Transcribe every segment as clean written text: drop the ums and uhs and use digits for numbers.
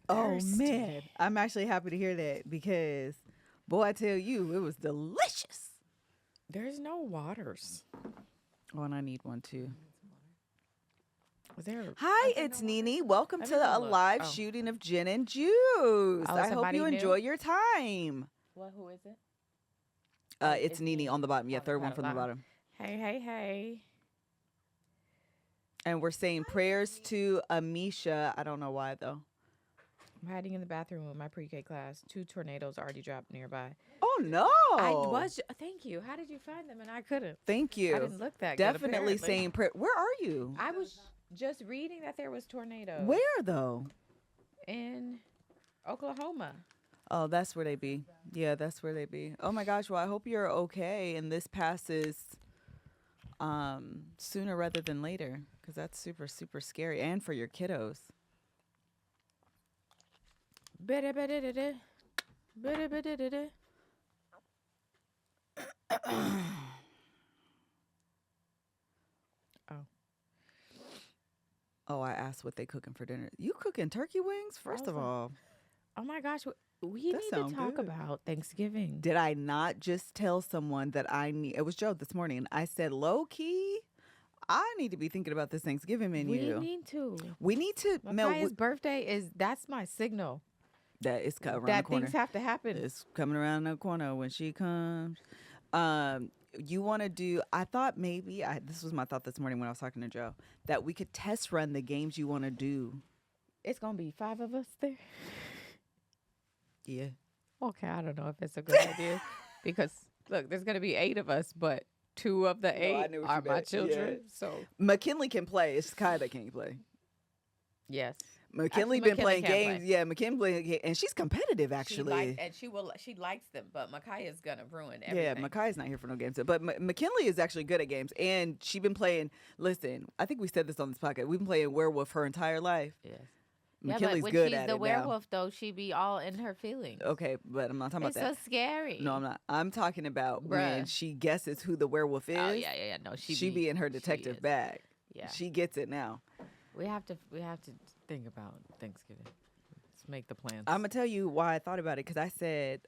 Oh man, I'm actually happy to hear that because, boy, I tell you, it was delicious. There's no waters. Oh, and I need one too. Was there? Hi, Are there it's no waters? Nene. Welcome Let to me go a look. live Oh. shooting of gin and juice. I hope somebody you new? enjoy your time. What? Who is it? It's Nene on the bottom. Yeah, On the third one from the bottom. Hey, hey, hey. And we're saying prayers to Amisha. I don't know why though. I'm hiding in the bathroom with my pre-K class. 2 tornadoes already dropped nearby. Oh no! Thank you. How did you find them and I couldn't? Thank you. I didn't look that Definitely good, apparently. saying prayer. Where are you? I was just reading that there was tornadoes. Where though? In Oklahoma. Oh, that's where they be. Yeah, that's where they be. Oh my gosh. Well, I hope you're okay and this passes sooner rather than later because that's super, super scary. And for your kiddos. Bida-bida-da-da. Bida-bida-da-da. Oh. Oh, I asked what they cooking for dinner. You cooking turkey wings? First of all. Oh my gosh. We That need to sound talk good. about Thanksgiving. Did I not just tell someone that I need? It was Joe this morning. I said, low key, I need to be thinking about this Thanksgiving menu. We We need to. need to. Maya's birthday that's my signal. That is around That the corner. things have to happen. It's coming around the corner when she comes. You want to do? I thought maybe this was my thought this morning when I was talking to Joe that we could test run the games you want to do. It's gonna be 5 of us there. Yeah. Okay, I don't know if it's a good idea because look, there's gonna be 8 of us, but 2 of the No, I 8 knew what are you my meant. children. Yeah. So McKinley can play. It's Kai that can't play. yes, McKinley Actually, been McKinley playing can games. play. Yeah, McKinley, and she's competitive actually. she likes them, but Makaya's gonna ruin Yeah, everything. Makai's not here for no games, but McKinley is actually good at games, and she been playing. Listen, I think we said this on this podcast. We've been playing werewolf her entire life. Yes. McKinley's yeah, but when good she's at the it werewolf, though, she be all in her feelings. Okay, but I'm not talking It's about so scary. that. No, I'm not. I'm talking about when Bruh. she guesses who the werewolf is. Oh yeah. No, She be in her detective is. bag. Yeah. She gets it now. We have to think about Thanksgiving. Let's make the plans. I'm gonna tell you why I thought about it because I said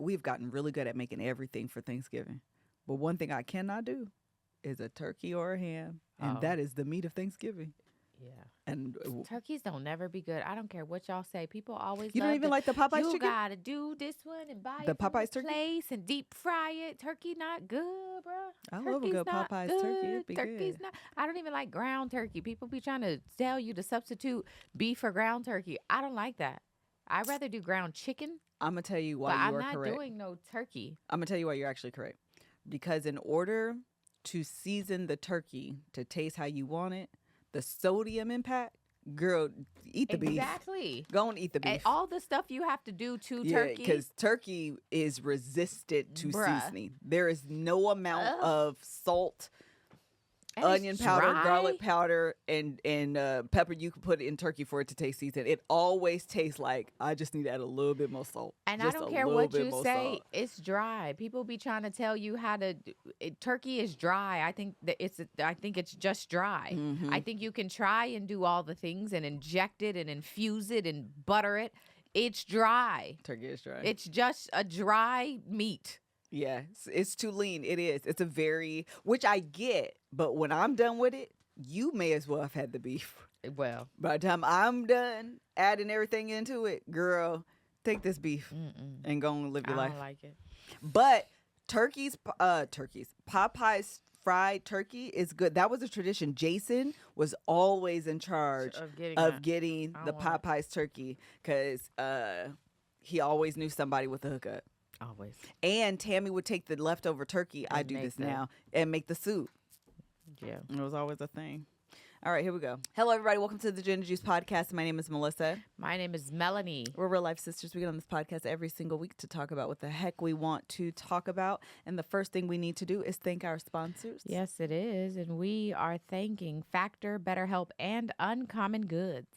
we've gotten really good at making everything for Thanksgiving, but one thing I cannot do is a turkey or a ham, and Oh. that is the meat of Thanksgiving. Yeah. And Turkeys don't never be good. I don't care what y'all say. People always you don't love even like the Popeyes you chicken. gotta do this one and buy The it from Popeyes the turkey? place and deep fry it. Turkey not good, bro. I love a good Popeyes turkey. It'd be Turkey's good. not. I don't even like ground turkey. People be trying to tell you to substitute beef for ground turkey. I don't like that. I'd rather do ground chicken, I'm gonna tell you but why you I'm are not correct. doing no turkey. I'm gonna tell you why you're actually correct. Because in order to season the turkey to taste how you want it, the sodium impact, girl, eat the beef. Exactly. Go and eat the beef. And all the stuff you have to do to Yeah, turkey. because turkey is resistant to Bruh. seasoning. There is no amount Ugh. of salt, And it's onion powder, dry. garlic powder, and pepper you can put in turkey for it to taste seasoned. It always tastes like I just need to add a little bit more salt. And Just I a don't care little what bit you more say, salt. it's dry. People be trying to tell you how to. Turkey is dry. I think that I think it's just dry. Mhm. I think you can try and do all the things and inject it and infuse it and butter it. It's dry. Turkey is dry. It's just a dry meat. Yeah, it's too lean. It is. It's a very, which I get, but when I'm done with it, you may as well have had the beef. Well, By the time I'm done adding everything into it, girl, take this beef and go and live I your life. don't like it. But Popeye's fried turkey is good. That was a tradition. Jason was always in charge Of getting of that. getting I the don't want Popeye's turkey because he always knew somebody with a hookup. Always. And Tammy would take the leftover turkey. I And do make this the- now and make the soup. Yeah. It was always a thing. All right, here we go. Hello, everybody. Welcome to the Gin and Juice podcast. My name is Melissa. My name is Melanie. We're real life sisters. We get on this podcast every single week to talk about what the heck we want to talk about. And the first thing we need to do is thank our sponsors. Yes, it is. And we are thanking Factor, BetterHelp, and Uncommon Goods.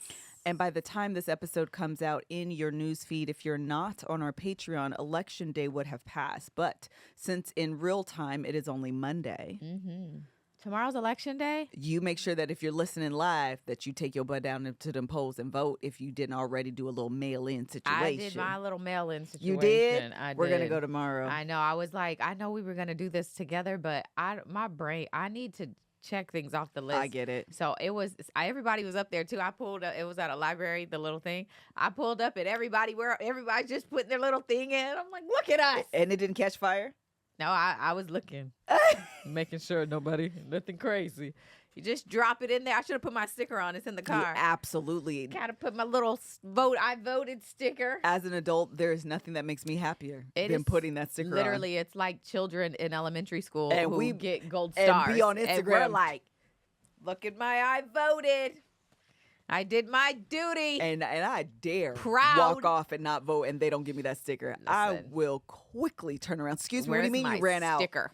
And by the time this episode comes out in your news feed, if you're not on our Patreon, Election Day would have passed. But since in real time it is only Monday, Tomorrow's election day. You make sure that if you're listening live, that you take your butt down into them polls and vote if you didn't already do a little mail-in situation. I did my little mail-in situation. You did? I We're did. going to go tomorrow. I know. I was like, I know we were going to do this together, but my brain, I need to check things off the list. I get it. So it was, everybody was up there too. I pulled up, it was at a library, the little thing. I pulled up and everybody's just putting their little thing in. I'm like, look at us. And it didn't catch fire? No, I was looking, making sure nothing crazy. You just drop it in there. I should have put my sticker on. It's in the car. You absolutely. Gotta put my little I voted sticker. As an adult, there is nothing that makes me happier than putting that sticker on. Literally, it's like children in elementary school and who get gold stars. And be on Instagram. And we're like, look at I voted. I did my duty. And I dare Proud. walk off and not vote, and they don't give me that sticker. Listen. I will quickly turn around. Excuse me, what do you mean you ran sticker? Out?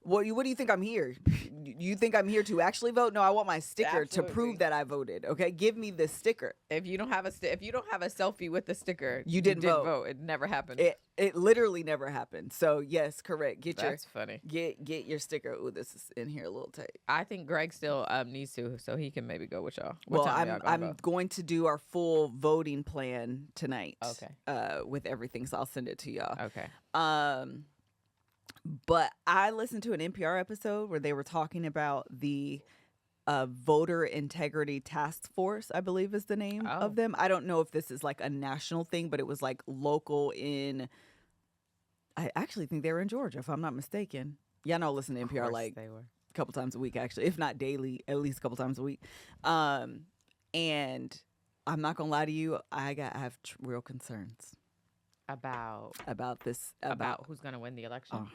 What do you think I'm here? You think I'm here to actually vote? No, I want my sticker to prove that I voted. Okay, give me the sticker. If you don't have a selfie with the sticker, you didn't vote. It never happened. It literally never happened. So yes, correct. That's funny. Get your sticker. Ooh, this is in here a little tight. I think Greg still needs to, so he can maybe go with y'all. I'm going to do our full voting plan tonight. Okay. With everything, so I'll send it to y'all. Okay. But I listened to an NPR episode where they were talking about the Voter Integrity Task Force, I believe is the name of them. I don't know if this is like a national thing, but it was like local I actually think they were in Georgia, if I'm not mistaken. Y'all know, listen to NPR like a couple times a week, actually, if not daily, at least a couple times a week. And I'm not going to lie to you, I have real concerns. About this about who's going to win the election.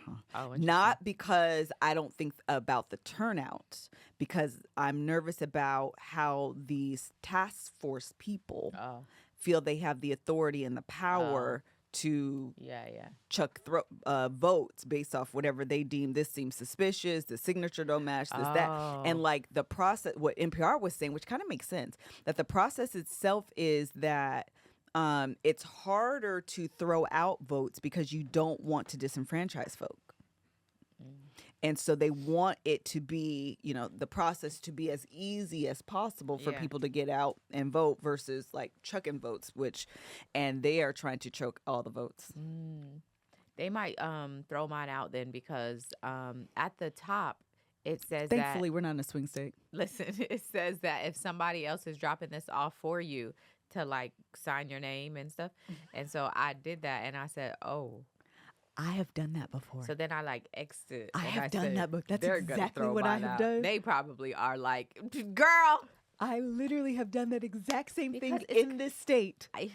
Not because I don't think about the turnout, because I'm nervous about how these task force people feel they have the authority and the power to chuck votes based off whatever they deem. This seems suspicious, the signature don't match, that, and like the process, what NPR was saying, which kind of makes sense, that the process itself is that it's harder to throw out votes because you don't want to disenfranchise folk. And so they want it to be, the process to be as easy as possible for people to get out and vote versus like chucking votes, and they are trying to choke all the votes. They might throw mine out then because at the top it says thankfully we're not in a swing state. Listen, it says that if somebody else is dropping this off for you, to like sign your name and stuff. And so I did that and I said, I have done that before. So then I like exited. I have done that, but that's exactly what I have out. done. They probably are like, girl. I literally have done that exact same thing in this state. I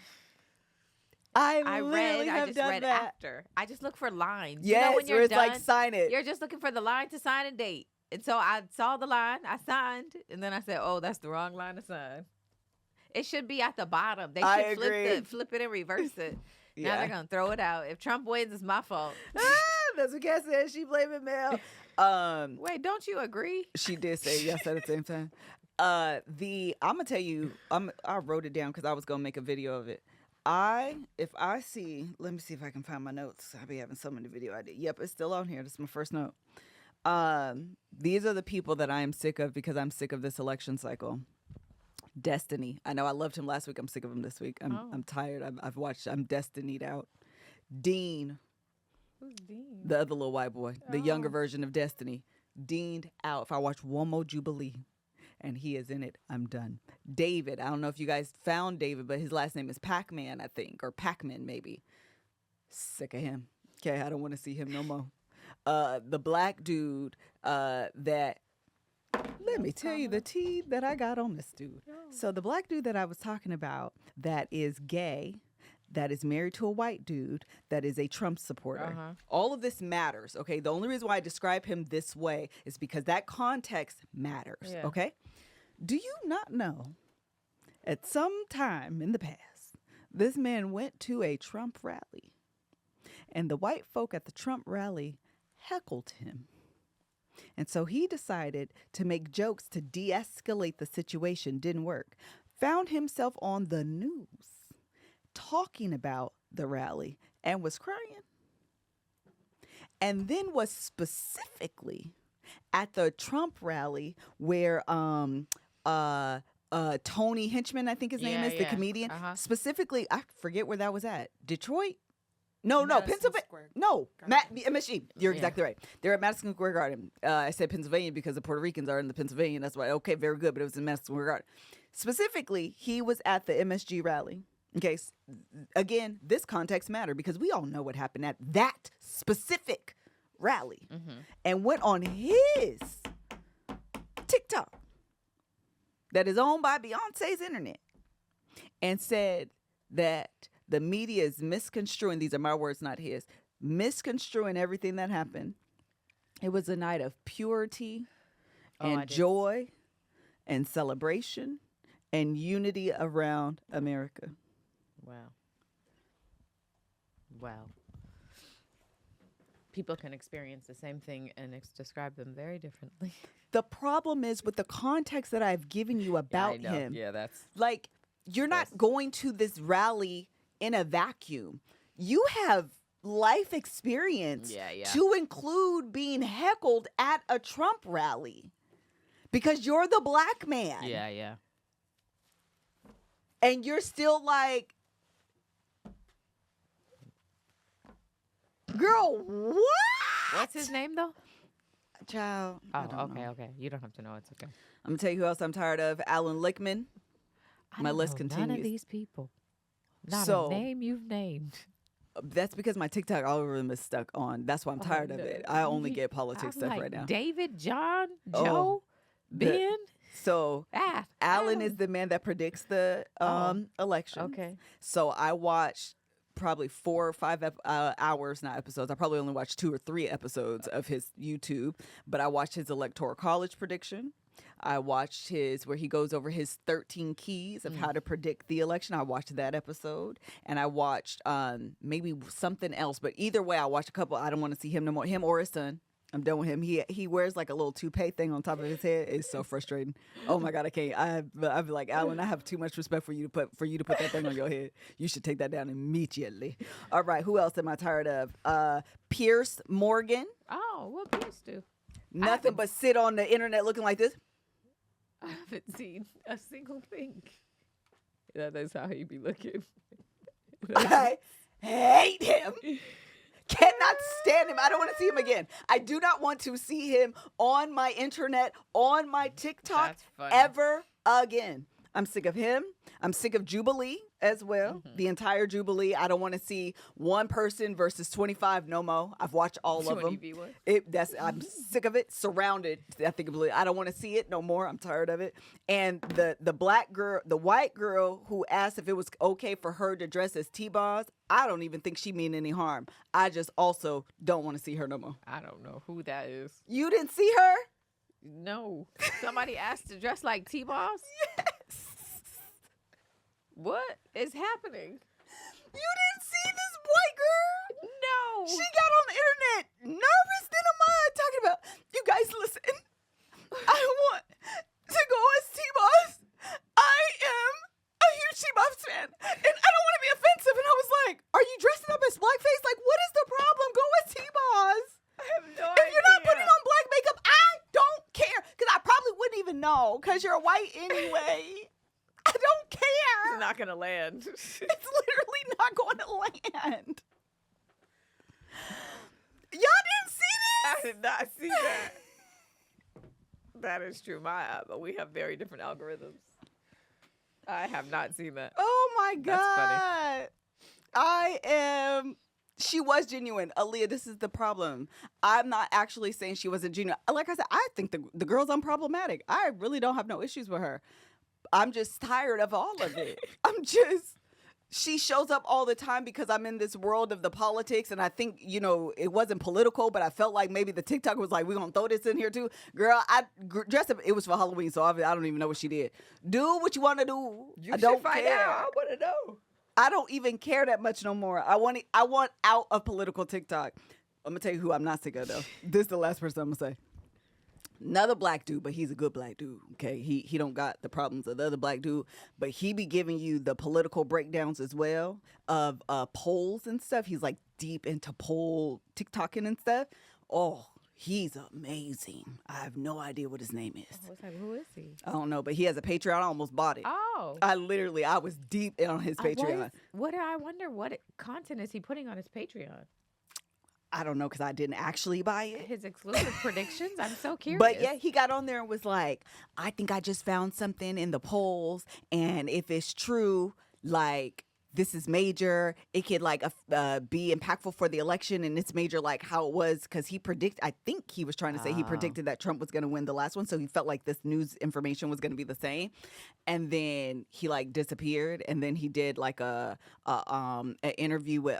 just read after. I just look for lines. Yes, when you're where it's done, like sign it. You're just looking for the line to sign a date. And so I saw the line, I signed, and then I said, that's the wrong line to sign. It should be at the bottom. They should flip it and reverse it. Now they're gonna throw it out. If Trump wins, it's my fault. That's what Kat said. She blaming Mel. Wait, don't you agree? She did say yes at the same time. I'm gonna tell you. I wrote it down because I was gonna make a video of it. If I see, let me see if I can find my notes. I'll be having so many video ideas. Yep, it's still on here. This is my first note. These are the people that I am sick of because I'm sick of this election cycle. Destiny. I know I loved him last week. I'm sick of him this week. I'm tired. I've watched. I'm destinied out. Dean. Who's Dean? The other little white boy. The younger version of Destiny. Deaned out. If I watch one more Jubilee and he is in it, I'm done. David. I don't know if you guys found David, but his last name is Pac-Man, I think. Or Pac-Man, maybe. Sick of him. Okay, I don't want to see him no more. The black dude that... Let me tell you the tea that I got on this dude. So the black dude that I was talking about that is gay, that is married to a white dude, that is a Trump supporter. All of this matters, okay? The only reason why I describe him this way is because that context matters, okay? Do you not know at some time in the past, this man went to a Trump rally and the white folk at the Trump rally heckled him? And so he decided to make jokes to de-escalate the situation. Didn't work. Found himself on the news talking about the rally and was crying. And then was specifically at the Trump rally where Tony Hinchman, I think his name is, the comedian. Specifically, I forget where that was at. Detroit? No, Pennsylvania. No, MSG. You're exactly right. They're at Madison Square Garden. I said Pennsylvania because the Puerto Ricans are in the Pennsylvania. That's why. Okay, very good. But it was in Madison Square Garden. Specifically, he was at the MSG rally. Okay, again, this context matter because we all know what happened at that specific rally, and went on his TikTok that is owned by Beyonce's internet and said that the media is misconstruing, these are my words, not his, misconstruing everything that happened. It was a night of purity and joy and celebration and unity around America. Wow. People can experience the same thing and describe them very differently. The problem is with the context that I've given you about him. Yeah, that's... Like, you're not going to this rally in a vacuum. You have life experience to include being heckled at a Trump rally because you're the black man. Yeah. And you're still like, girl, what? What's his name, though? Child. Oh, okay. You don't have to know. It's okay. I'm going to tell you who else I'm tired of. Alan Lichtman. My list continues. None of these people. Not a name you've named. That's because my TikTok algorithm is stuck on. That's why I'm tired of it. I only get politics stuff right now. David, John, Joe, Ben. Alan is the man that predicts the election. Okay. So I watched probably 4 or 5 hours, not episodes. I probably only watched 2 or 3 episodes of his YouTube, but I watched his electoral college prediction. I watched where he goes over his 13 keys of how to predict the election. I watched that episode, and I watched maybe something else. But either way, I watched a couple. I don't want to see him no more. Him or his son. I'm done with him. He wears like a little toupee thing on top of his head. It's so frustrating. Oh my God, I can't. I'd be like, Alan, I have too much respect for you to put that thing on your head. You should take that down immediately. All right, who else am I tired of? Pierce Morgan. Oh, what Pierce do? Nothing but sit on the internet looking like this. I haven't seen a single thing. That's how he be looking. I hate him. Cannot stand him. I don't want to see him again. I do not want to see him on my internet, on my TikTok ever again. I'm sick of him. I'm sick of Jubilee as well. The entire Jubilee. I don't want to see one person versus 25 no more. I've watched all of them. I'm sick of it. Surrounded. I don't want to see it no more. I'm tired of it. And the black girl, the white girl who asked if it was okay for her to dress as T-Boz, I don't even think she mean any harm. I just also don't want to see her no more. I don't know who that is. You didn't see her? No. Somebody asked to dress like T-Boz? Yes. What is happening? You didn't see this white girl? No. She got on the internet, nervous than a mud, talking about, you guys listen, I want to go as T-Boz. I am a huge T-Boz fan, and I don't want to be offensive. And I was like, are you dressing up as blackface? Like, what is the problem? Go as T-Boz. I have no idea. If you're not putting on black makeup, I don't care, because I probably wouldn't even know, because you're white anyway. I don't care. It's not going to land. It's literally not going to land. Y'all didn't see this? I did not see that. That is true. We have very different algorithms. I have not seen that. Oh my God. That's funny. She was genuine. Aaliyah, this is the problem. I'm not actually saying she wasn't genuine. Like I said, I think the girl's unproblematic. I really don't have no issues with her. I'm just tired of all of it. She shows up all the time because I'm in this world of the politics, and I think, it wasn't political, but I felt like maybe the TikTok was like, we're going to throw this in here too. Girl, I dressed up. It was for Halloween, so I don't even know what she did. Do what you want to do. I don't care. I want to know. I don't even care that much no more. I want out of political TikTok. I'm going to tell you who I'm not sick of, though. This is the last person I'm going to say. Another black dude, but he's a good black dude, okay? He don't got the problems of the other black dude, but he be giving you the political breakdowns as well of polls and stuff. He's like deep into poll TikToking and stuff. Oh, He's amazing. I have no idea what his name is. I was like, who is he? I don't know, but he has a Patreon. I almost bought it. Oh. I was deep in on his Patreon. I wonder what content is he putting on his Patreon? I don't know because I didn't actually buy it. His exclusive predictions? I'm so curious. But yeah, he got on there and was like, I think I just found something in the polls. And if it's true, like, this is major. It could like be impactful for the election. And it's major like how it was because I think he was trying to say he predicted that Trump was going to win the last one. So he felt like this news information was going to be the same. And then he like disappeared. And then he did like an interview with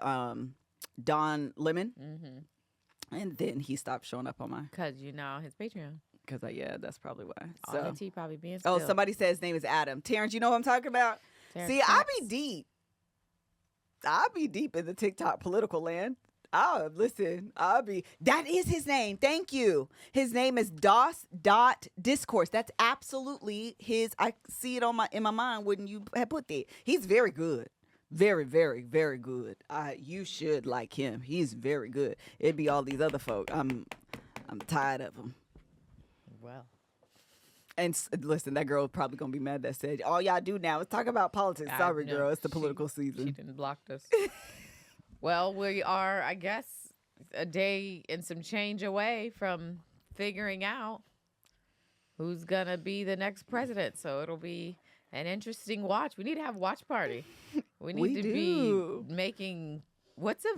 Don Lemon. Mm-hmm. And then he stopped showing up on my. Because his Patreon. Because, that's probably why. All the tea probably being spilled. Oh, somebody said his name is Adam. Terrence, you know what I'm talking about? Terrence See, I be deep. I'll be deep in the TikTok political land. That is his name. Thank you. His name is DOS.Discourse. That's absolutely his. I see it in my mind when you had put that. He's very good. Very, very, very good. You should like him. He's very good. It'd be all these other folk. I'm tired of them. Well. And listen, that girl probably going to be mad that said, all y'all do now is talk about politics. Sorry, girl. It's the political season. She didn't block us. Well, we are, I guess, a day and some change away from figuring out who's going to be the next president. So it'll be an interesting watch. We need to have a watch party. We need to be making, what's a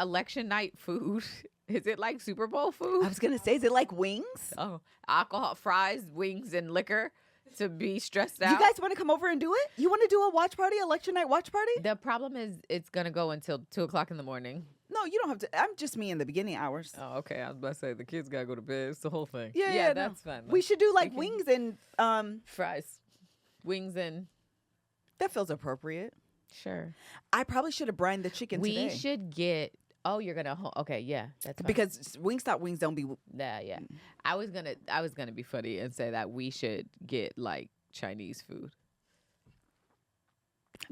election night food? Is it like Super Bowl food? I was going to say, is it like wings? Oh, alcohol, fries, wings, and liquor to be stressed out. You guys want to come over and do it? You want to do a watch party, election night watch party? The problem is it's going to go until 2 o'clock in the morning. No, you don't have to. I'm just me in the beginning hours. Oh, okay. I was about to say, the kids got to go to bed. It's the whole thing. Yeah, that's fine. We should do like wings and fries. Wings and... That feels appropriate. Sure. I probably should have brined the chicken today. We should get... Oh, you're gonna. Okay, yeah, that's fine. Because Wingstop wings don't be. Yeah. I was gonna be funny and say that we should get like Chinese food.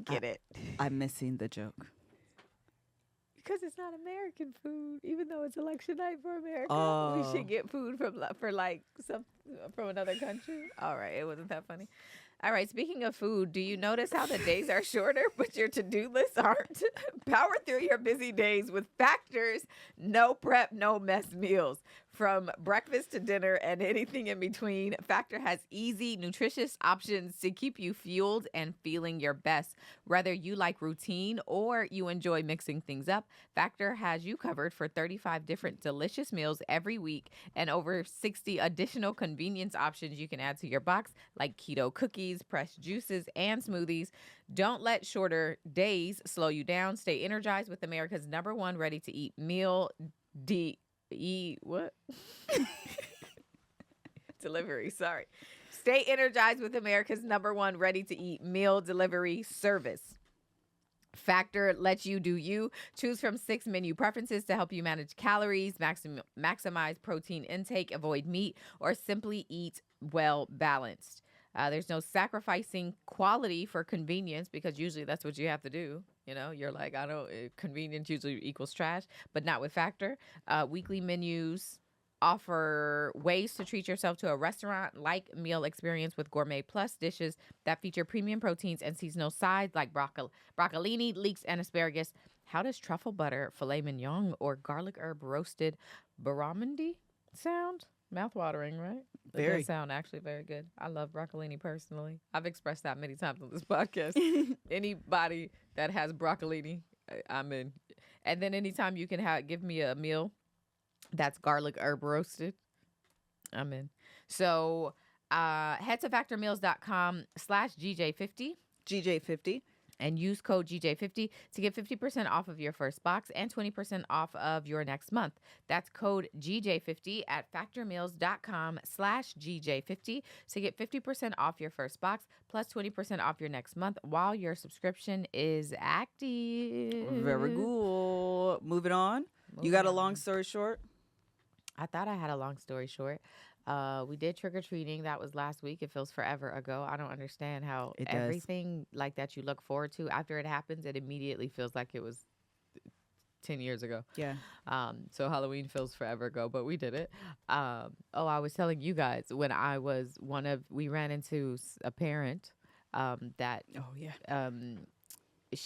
Get it? I'm missing the joke. Because it's not American food, even though it's election night for America. Oh. We should get food from another country. All right, it wasn't that funny. All right, speaking of food, do you notice how the days are shorter, but your to-do lists aren't? Power through your busy days with Factor's no prep, no mess meals. From breakfast to dinner and anything in between, Factor has easy, nutritious options to keep you fueled and feeling your best. Whether you like routine or you enjoy mixing things up, Factor has you covered for 35 different delicious meals every week and over 60 additional convenience options you can add to your box, like keto cookies, pressed juices, and smoothies. Don't let shorter days slow you down. Stay energized with America's #1 ready-to-eat meal. Delivery, sorry. Stay energized with America's #1 ready-to-eat meal delivery service. Factor lets you do you. Choose from 6 menu preferences to help you manage calories, maximize protein intake, avoid meat, or simply eat well balanced. There's no sacrificing quality for convenience because usually that's what you have to do. You're like, convenience usually equals trash, but not with Factor. Weekly menus offer ways to treat yourself to a restaurant-like meal experience with gourmet plus dishes that feature premium proteins and seasonal sides like broccolini, leeks, and asparagus. How does truffle butter, filet mignon, or garlic herb roasted barramundi sound? Mouth-watering, right? It does sound actually very good. I love broccolini personally. I've expressed that many times on this podcast. Anybody that has broccolini, I'm in. And then anytime you can give me a meal that's garlic herb roasted, I'm in. So head to factormeals.com/GJ50. GJ50. And use code GJ50 to get 50% off of your first box and 20% off of your next month. That's code GJ50 at factormeals.com/GJ50 to get 50% off your first box plus 20% off your next month while your subscription is active. Very cool. Moving on. You got a long story short? I thought I had a long story short. We did trick-or-treating. That was last week. It feels forever ago. I don't understand how everything like that you look forward to, after it happens, it immediately feels like it was 10 years ago. Yeah. So Halloween feels forever ago, but we did it. I was telling you guys when I was we ran into a parent that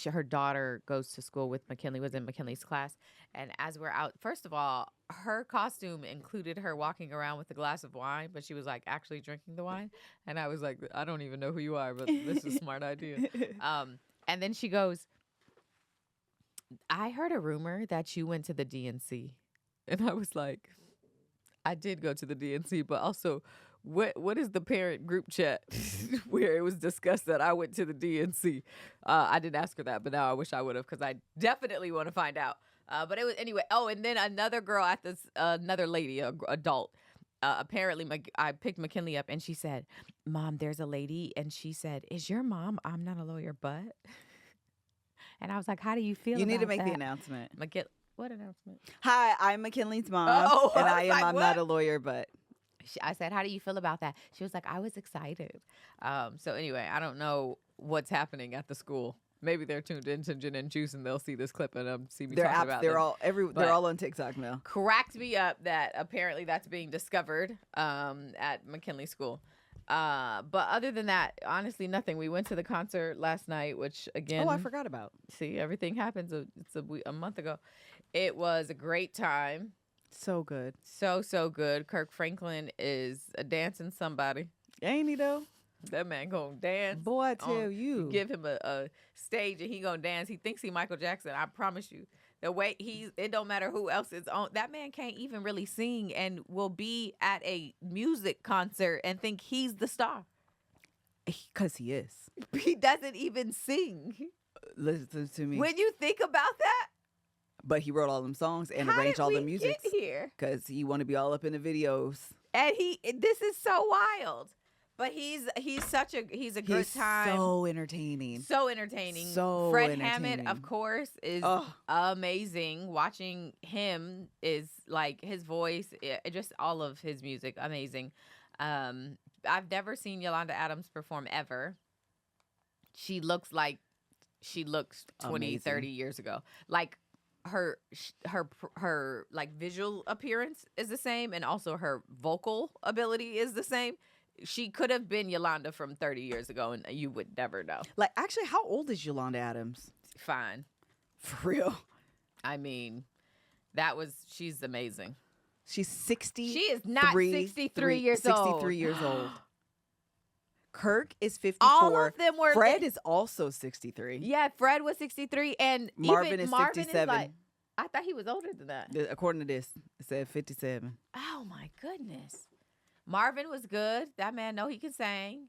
her daughter goes to school with McKinley, was in McKinley's class. And as we're out, first of all, her costume included her walking around with a glass of wine, but she was like actually drinking the wine. And I was like, I don't even know who you are, but this is a smart idea. And then she goes, I heard a rumor that you went to the DNC. And I was like, I did go to the DNC, but also, what is the parent group chat where it was discussed that I went to the DNC? I didn't ask her that, but now I wish I would have, because I definitely want to find out. But it was anyway. Oh, and then another girl at this, another lady, adult. Apparently, I picked McKinley up, and she said, "Mom, there's a lady," and she said, "Is your mom? I'm not a lawyer, but." And I was like, "How do you feel?" You need to about make that? the announcement. What announcement? Hi, I'm McKinley's mom, and I'm not a lawyer, but. I said, "How do you feel about that?" She was like, "I was excited." So anyway, I don't know what's happening at the school. Maybe they're tuned into Gin and Juice and they'll see this clip and see me talking about it. They're all on TikTok now. Cracked me up that apparently that's being discovered at McKinley School. But other than that, honestly, nothing. We went to the concert last night, which again, I forgot about. See, everything happens. It's a month ago. It was a great time. So good. So good. Kirk Franklin is a dancing somebody. Ain't he though? That man gonna dance. Boy, I tell you. Give him a stage and he gonna dance. He thinks he Michael Jackson. I promise you. The way it don't matter who else is on. That man can't even really sing and will be at a music concert and think he's the star. Because he is. He doesn't even sing. Listen to me. When you think about that. But he wrote all them songs and arranged all the music. Here? Because he want to be all up in the videos. And this is so wild. But he's a good time. So entertaining. So entertaining. So Fred entertaining. Hammond, of course, is amazing. Watching him is like his voice, just all of his music, amazing. I've never seen Yolanda Adams perform ever. She looks like she looks 20, amazing. 30 years ago. Like her like visual appearance is the same, and also her vocal ability is the same. She could have been Yolanda from 30 years ago, and you would never know. Like, actually, how old is Yolanda Adams? Fine. For real? I mean, she's amazing. She's 60. She is not 63 years old. 63 years old. Kirk is 54. All of them were. Fred is also 63. Yeah, Fred was 63, and Marvin is 57. I thought he was older than that. According to this, it said 57. Oh my goodness. Marvin was good. That man know he can sing.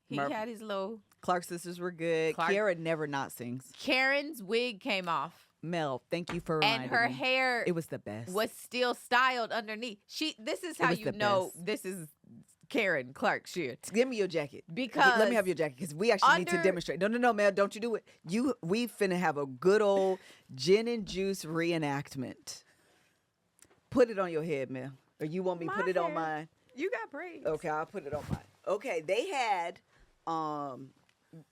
He had his little. Clark's sisters were good. Kiara never not sings. Karen's wig came off. Mel, thank you for reminding me. And her hair, it was the best. Was still styled underneath. This is how you know this is Karen Clark Sheard. Give me your jacket. Because let me have your jacket, because we actually need to demonstrate. No, Mel, don't you do it. We finna have a good old gin and juice reenactment. Put it on your head, Mel. Or you want me to put it on mine? You got braids. Okay, I'll put it on mine. Okay, they had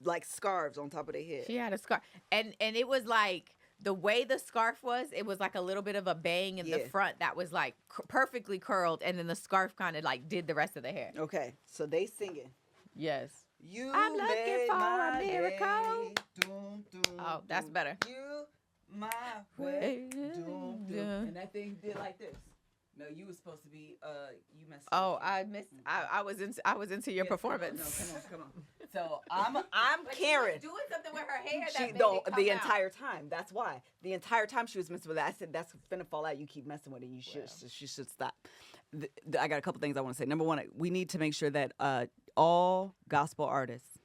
like scarves on top of their head. She had a scarf. And it was like the way the scarf was, it was like a little bit of a bang in the front that was like perfectly curled, and then the scarf kind of like did the rest of the hair. Okay, so they singing. Yes. I'm looking for a miracle. Oh, that's better. You my way. And that thing did like this. No, you were supposed to be you messed up. Oh, I missed. I was into your performance. No, come on. So I'm Karen. She was doing something with her hair the entire time. That's why. The entire time she was messing with it. I said that's finna fall out. You keep messing with it. You should stop. I got a couple things I want to say. Number one, we need to make sure that all gospel artists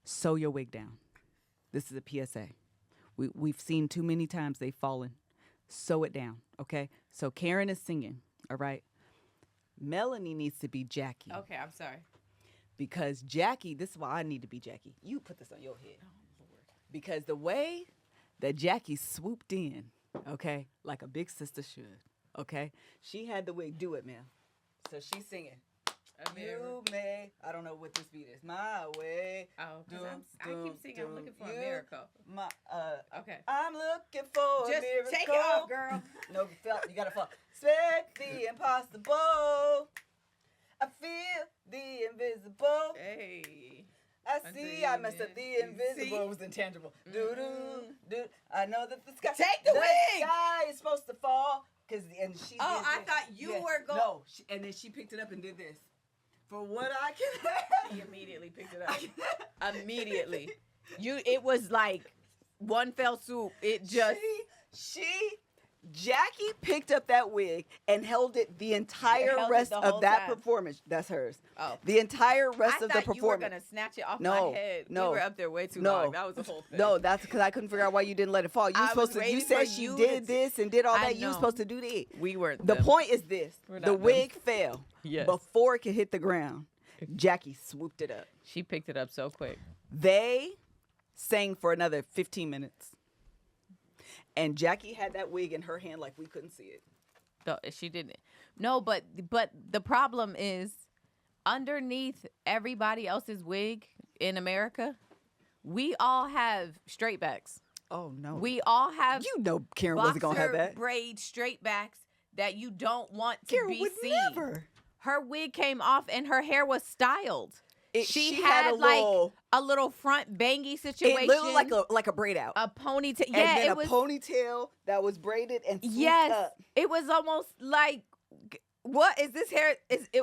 sew your wig down. This is a PSA. We've seen too many times they've fallen. Sew it down, okay? So Karen is singing, all right? Melanie needs to be Jackie. Okay, I'm sorry. Because Jackie, this is why I need to be Jackie. You put this on your head. Oh, Lord. Because the way that Jackie swooped in, okay, like a big sister should, okay? She had the wig. Do it, man. So she's singing. You may. I don't know what this beat is. My way. Oh, because I keep singing. I'm looking for a miracle. Okay. I'm looking for a miracle. Just take it off, girl. No, you gotta fall. Expect the impossible. I feel the invisible. Hey. I messed up the invisible. It was intangible. Do. I know that the sky. Take the wig. Sky is supposed to fall. I thought you were going. No, and then she picked it up and did this. For what I can. He immediately picked it up. Immediately. It was like one fell swoop. It just. Jackie picked up that wig and held it the entire rest of that performance. That's hers. Oh. The entire rest of the performance. I thought you were going to snatch it off my head. No. We were up there way too long. That was the whole thing. No, that's because I couldn't figure out why you didn't let it fall. You said she did this and did all that. You were supposed to do that. We weren't. The point is this. The wig fell. Yes. Before it could hit the ground. Jackie swooped it up. She picked it up so quick. They sang for another 15 minutes. And Jackie had that wig in her hand like we couldn't see it. She didn't. No, but the problem is underneath everybody else's wig in America, we all have straight backs. Oh, no. We all have Karen wasn't going to have that. Braid straight backs that you don't want to Karen be would seen. Never. Her wig came off and her hair was styled. She had a little front bangy situation. It looked like a braid out. A ponytail. Yeah, and then it was a ponytail that was braided and swooped up. It was almost like, what is this hair?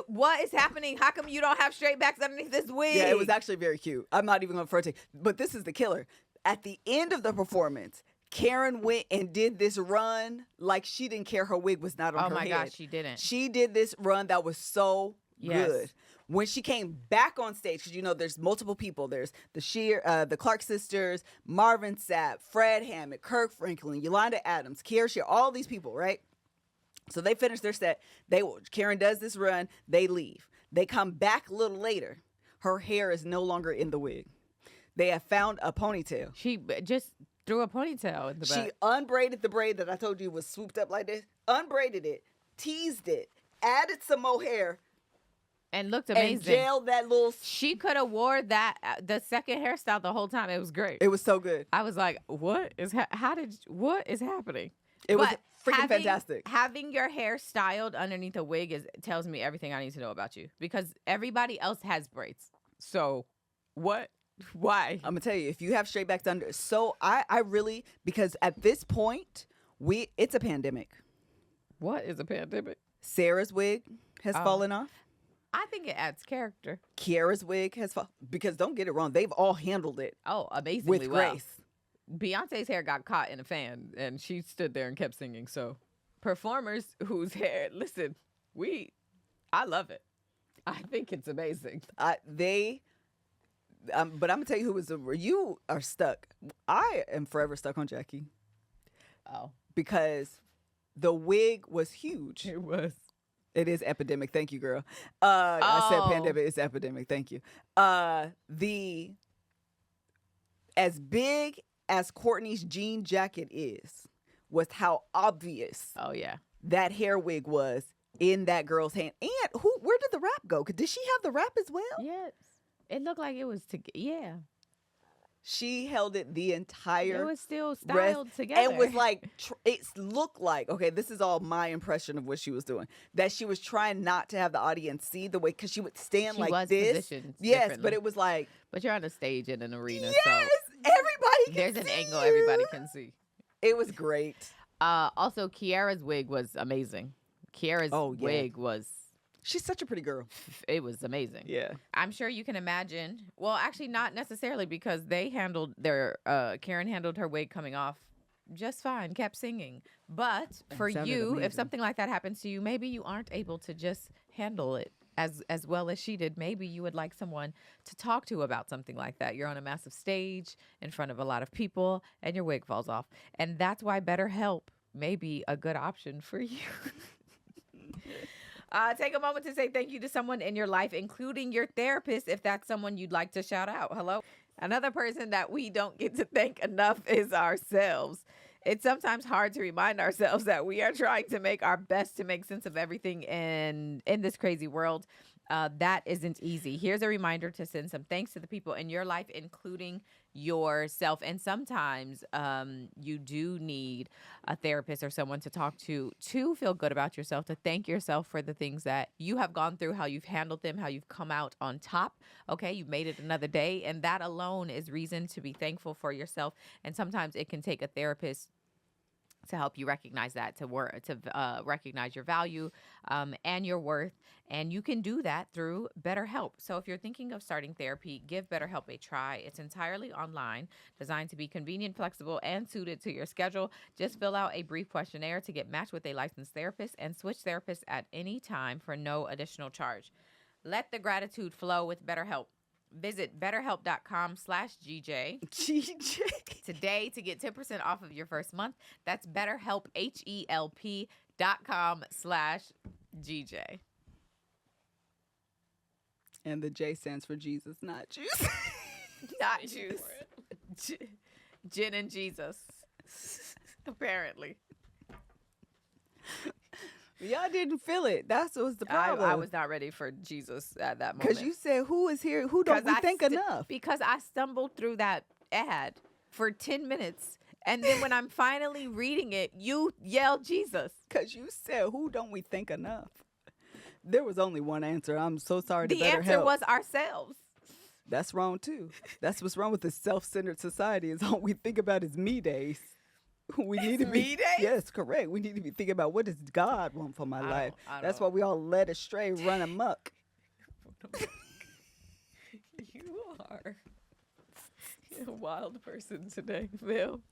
What is happening? How come you don't have straight backs underneath this wig? Yeah, it was actually very cute. I'm not even going to refer to it. But this is the killer. At the end of the performance, Karen went and did this run like she didn't care her wig was not on her head. Oh, my gosh, she didn't. She did this run that was so good. When she came back on stage, because there's multiple people. There's the Clark sisters, Marvin Sapp, Fred Hammond, Kirk Franklin, Yolanda Adams, Kiera Shear, all these people, right? So they finish their set. Karen does this run. They leave. They come back a little later. Her hair is no longer in the wig. They have found a ponytail. She just threw a ponytail in the back. She unbraided the braid that I told you was swooped up like this, unbraided it, teased it, added some more hair, and looked amazing. And gelled that little. She could have wore that the second hairstyle the whole time. It was great. It was so good. I was like, what is happening? It was freaking fantastic. Having your hair styled underneath a wig tells me everything I need to know about you, because everybody else has braids. So what? Why? I'm gonna tell you, if you have straight backs under, so I really, because at this point it's a pandemic. What is a pandemic? Sarah's wig has fallen off. I think it adds character. Kiara's wig has fallen, because don't get it wrong, they've all handled it. Oh, amazingly with well. grace. Beyonce's hair got caught in a fan, and she stood there and kept singing. So, performers whose hair, listen, I love it. I think it's amazing. But I'm gonna tell you who was you are stuck. I am forever stuck on Jackie. Oh, because the wig was huge. It was. It is epidemic. Thank you, girl. I said pandemic. It's epidemic. Thank you. As big as Courtney's jean jacket was how obvious. Oh yeah. That hair wig was in that girl's hand. And where did the wrap go? Did she have the wrap as well? Yes. It looked like it was yeah. She held it the entire. It was still styled together. It was like it looked like, okay, this is all my impression of what she was doing. That she was trying not to have the audience see the way, because she would stand she like was this. Positioned yes, but it was like. But you're on a stage in an arena, yes, so everybody. There's can an see angle you. everybody can see. It was great. Also, Kiara's wig was amazing. Kiara's wig was. She's such a pretty girl. It was amazing. Yeah. I'm sure you can imagine. Well, actually, not necessarily, because they handled Karen handled her wig coming off just fine, kept singing. But for you, amazing. If something like that happens to you, maybe you aren't able to just handle it as well as she did. Maybe you would like someone to talk to about something like that. You're on a massive stage in front of a lot of people and your wig falls off. And that's why BetterHelp may be a good option for you. Take a moment to say thank you to someone in your life, including your therapist, if that's someone you'd like to shout out. Hello. Another person that we don't get to thank enough is ourselves. It's sometimes hard to remind ourselves that we are trying to make our best to make sense of everything in this crazy world. that isn't easy. Here's a reminder to send some thanks to the people in your life, including yourself. And sometimes you do need a therapist or someone to talk to feel good about yourself, to thank yourself for the things that you have gone through, how you've handled them, how you've come out on top. Okay, you've made it another day. And that alone is reason to be thankful for yourself. And sometimes it can take a therapist to help you recognize that, to recognize your value and your worth. And you can do that through BetterHelp. So if you're thinking of starting therapy, give BetterHelp a try. It's entirely online, designed to be convenient, flexible, and suited to your schedule. Just fill out a brief questionnaire to get matched with a licensed therapist and switch therapists at any time for no additional charge. Let the gratitude flow with BetterHelp. Visit BetterHelp.com/GJ today to get 10% off of your first month. That's BetterHelp, HELP.com/GJ. And the J stands for Jesus, not juice. Not juice. Gin and Jesus. Apparently. Y'all didn't feel it. That's what was the problem. I was not ready for Jesus at that moment. Because you said, who is here? Who don't we think enough? Because I stumbled through that ad for 10 minutes. And then when I'm finally reading it, you yell Jesus. Because you said, who don't we think enough? There was only one answer. I'm so sorry to The answer was ourselves. That's wrong, too. That's what's wrong with this self-centered society is all we think about is me days. We need to be me days? Yes, correct. We need to be thinking about what does God want for my life. That's why we all led astray, run amok. You are a wild person today, Phil.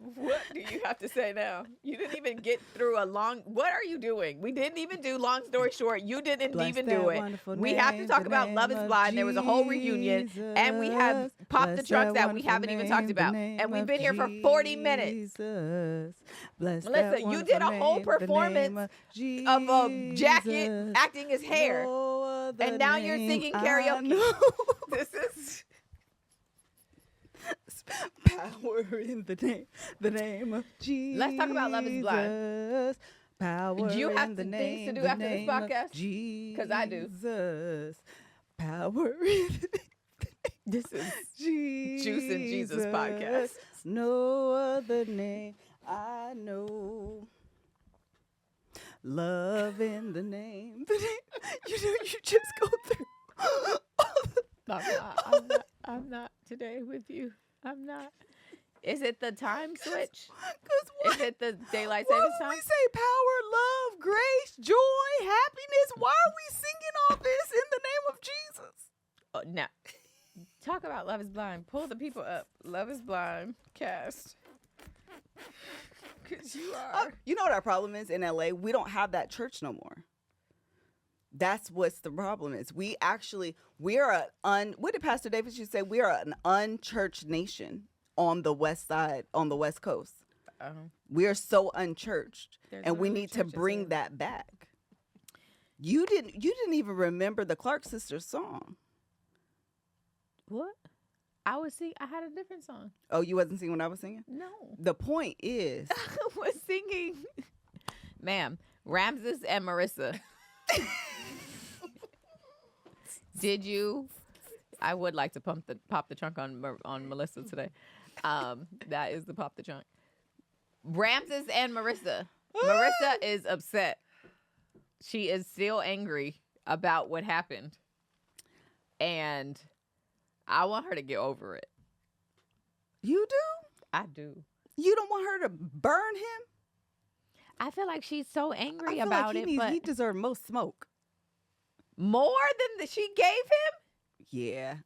What do you have to say now? You didn't even get through what are you doing? We didn't even do long story short. You didn't even do it. We have to talk about Love is Blind. There was a whole reunion. And we have Pop the Trunks that we haven't even talked about. And we've been here for 40 minutes. Melissa, you did a whole performance of a jacket acting his hair. And now you're singing karaoke. This is... Power in the name of Jesus. Let's talk about Love is Blind. Power. Do you have things to do after this podcast? Because I do. Power in This is Juice and Jesus podcast. No other name I know. Love in the name. You know, you just go through. I'm not today with you. I'm not. Is it the time switch? Is it the daylight savings time? Why we say power, love, grace, joy, happiness? Why are we singing all this in the name of Jesus? Oh, no. Talk about Love is Blind. Pull the people up. Love is Blind cast. Because you are. You know what our problem is in LA? We don't have that church no more. That's what's the problem is. What did Pastor Davis used to say? We are an unchurched nation on the west side, on the West Coast. We are so unchurched, and we need to bring that back. You didn't even remember the Clark Sisters song. What? I had a different song. Oh, you wasn't singing when I was singing? No. The point is, I was singing, ma'am, Ramses and Marissa. Did you? I would like to pop the trunk on Melissa today. That is the pop the trunk. Ramses and Marissa. Marissa is upset. She is still angry about what happened, and I want her to get over it. You do? I do. You don't want her to burn him? I feel like she's so angry I feel about like it. But he deserved most smoke. More than she gave him? Yeah.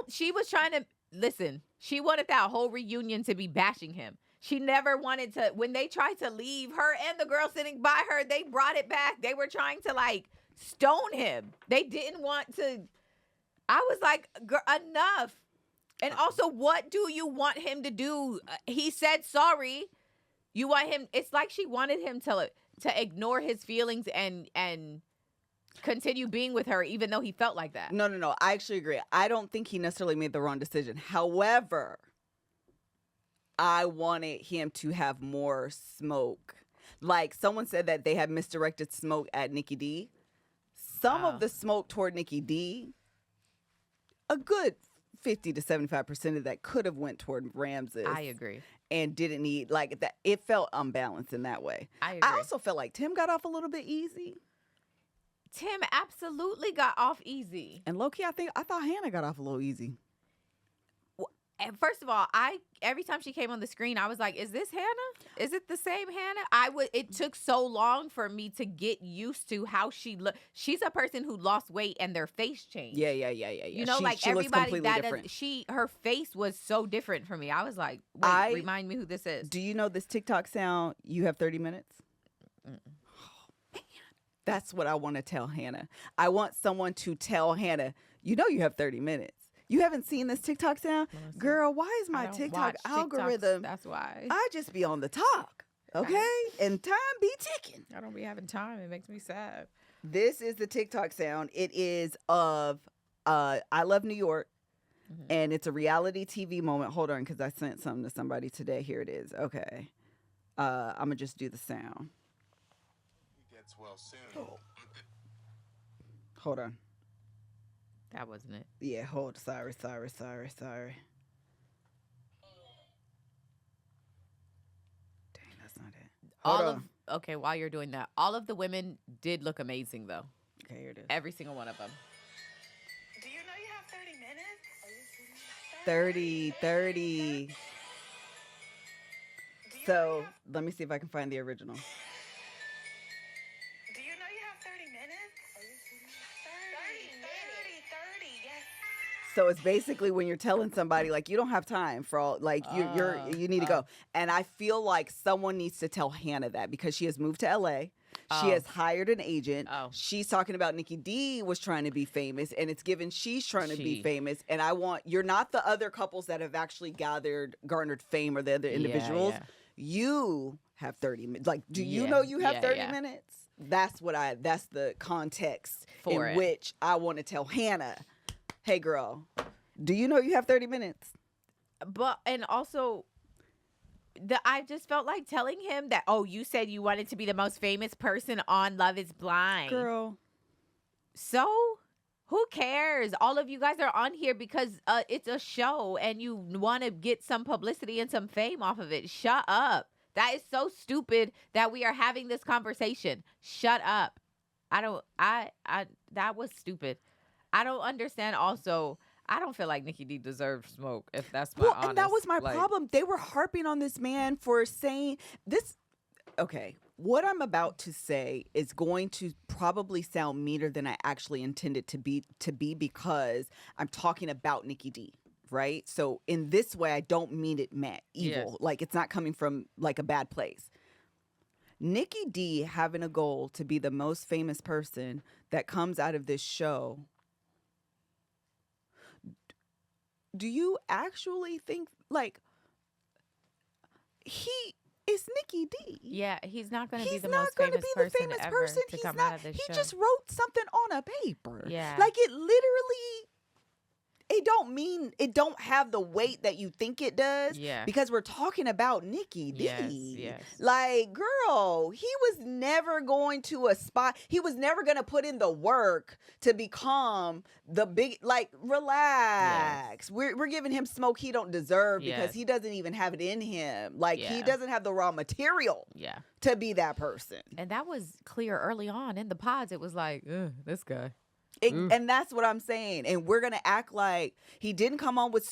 She was trying to, listen, she wanted that whole reunion to be bashing him. She never wanted to, when they tried to leave, her and the girl sitting by her, they brought it back. They were trying to stone him. They didn't want to, I was like, enough. And also, what do you want him to do? He said sorry. You want him, it's like she wanted him to ignore his feelings and continue being with her, even though he felt like that. No. I actually agree. I don't think he necessarily made the wrong decision. However, I wanted him to have more smoke. Like someone said that they had misdirected smoke at Nikki D. some of the smoke toward Nikki D, a good 50 to 75% of that could have went toward Ramses. I agree. And didn't need like that. It felt unbalanced in that way. I agree. I also felt like Tim got off a little bit easy. Tim absolutely got ow easy. And low-key, I thought Hannah got off a little easy. And first of all, every time she came on the screen, I was like, "Is this Hannah? Is it the same Hannah?" It took so long for me to get used to how she looked. She's a person who lost weight and their face changed. Yeah. You know, like she everybody that her face was so different for me. I was like, "Wait, remind me who this is." Do you know this TikTok sound? You have 30 minutes. Mm-mm. Oh, man, that's what I want to tell Hannah. I want someone to tell Hannah, you know, you have 30 minutes. You haven't seen this TikTok sound? Listen, girl, why is my TikTok algorithm? That's why. I just be on the talk, okay? And time be ticking. I don't be having time. It makes me sad. This is the TikTok sound. It is of I Love New York, and it's a reality TV moment. Hold on, because I sent something to somebody today. Here it is. Okay. I'm going to just do the sound. He gets well soon. Hold on. That wasn't it. Yeah, hold. Sorry. Dang, that's not it. Okay, while you're doing that, all of the women did look amazing, though. Okay, here it is. Every single one of them. Do you know you have 30 minutes? 30. So, let me see if I can find the original. Do you know you have 30 minutes? 30, yes. So it's basically when you're telling somebody like you don't have time for all like you need to go. And I feel like someone needs to tell Hannah that because she has moved to LA. She has hired an agent. She's talking about Nikki D was trying to be famous and it's given she's trying to be famous. And you're not the other couples that have actually garnered fame or the other individuals. Yeah. You have 30 minutes. Like, do you know you have 30 minutes? That's the context in which I want to tell Hannah, hey girl, do you know you have 30 minutes? But, and also, I just felt like telling him that, you said you wanted to be the most famous person on Love is Blind. Girl. So, who cares? All of you guys are on here because it's a show and you want to get some publicity and some fame off of it. Shut up. That is so stupid that we are having this conversation. Shut up. That was stupid. I don't understand also. I don't feel like Nikki D deserved smoke, if that's my honest. And that was my problem. They were harping on this man for saying this. Okay, what I'm about to say is going to probably sound meaner than I actually intended to be because I'm talking about Nikki D, right? So in this way, I don't mean it evil. Yes. Like it's not coming from like a bad place. Nikki D having a goal to be the most famous person that comes out of this show. Do you actually think like he is Nikki D? Yeah, he's not going to be the not most gonna famous be the person famous ever person. to He's come not. out of this He show. just wrote something on a paper. Yeah. Like it literally. It don't have the weight that you think it does. Yeah. Because we're talking about Nikki D. Yes. Like, girl, he was never going to aspire. He was never going to put in the work to become the big. Like, relax. Yes. We're giving him smoke he don't deserve because he doesn't even have it in him. Like, he doesn't have the raw material. Yeah. To be that person. And that was clear early on in the pods. It was like, this guy. And that's what I'm saying. And we're going to act like he didn't come on with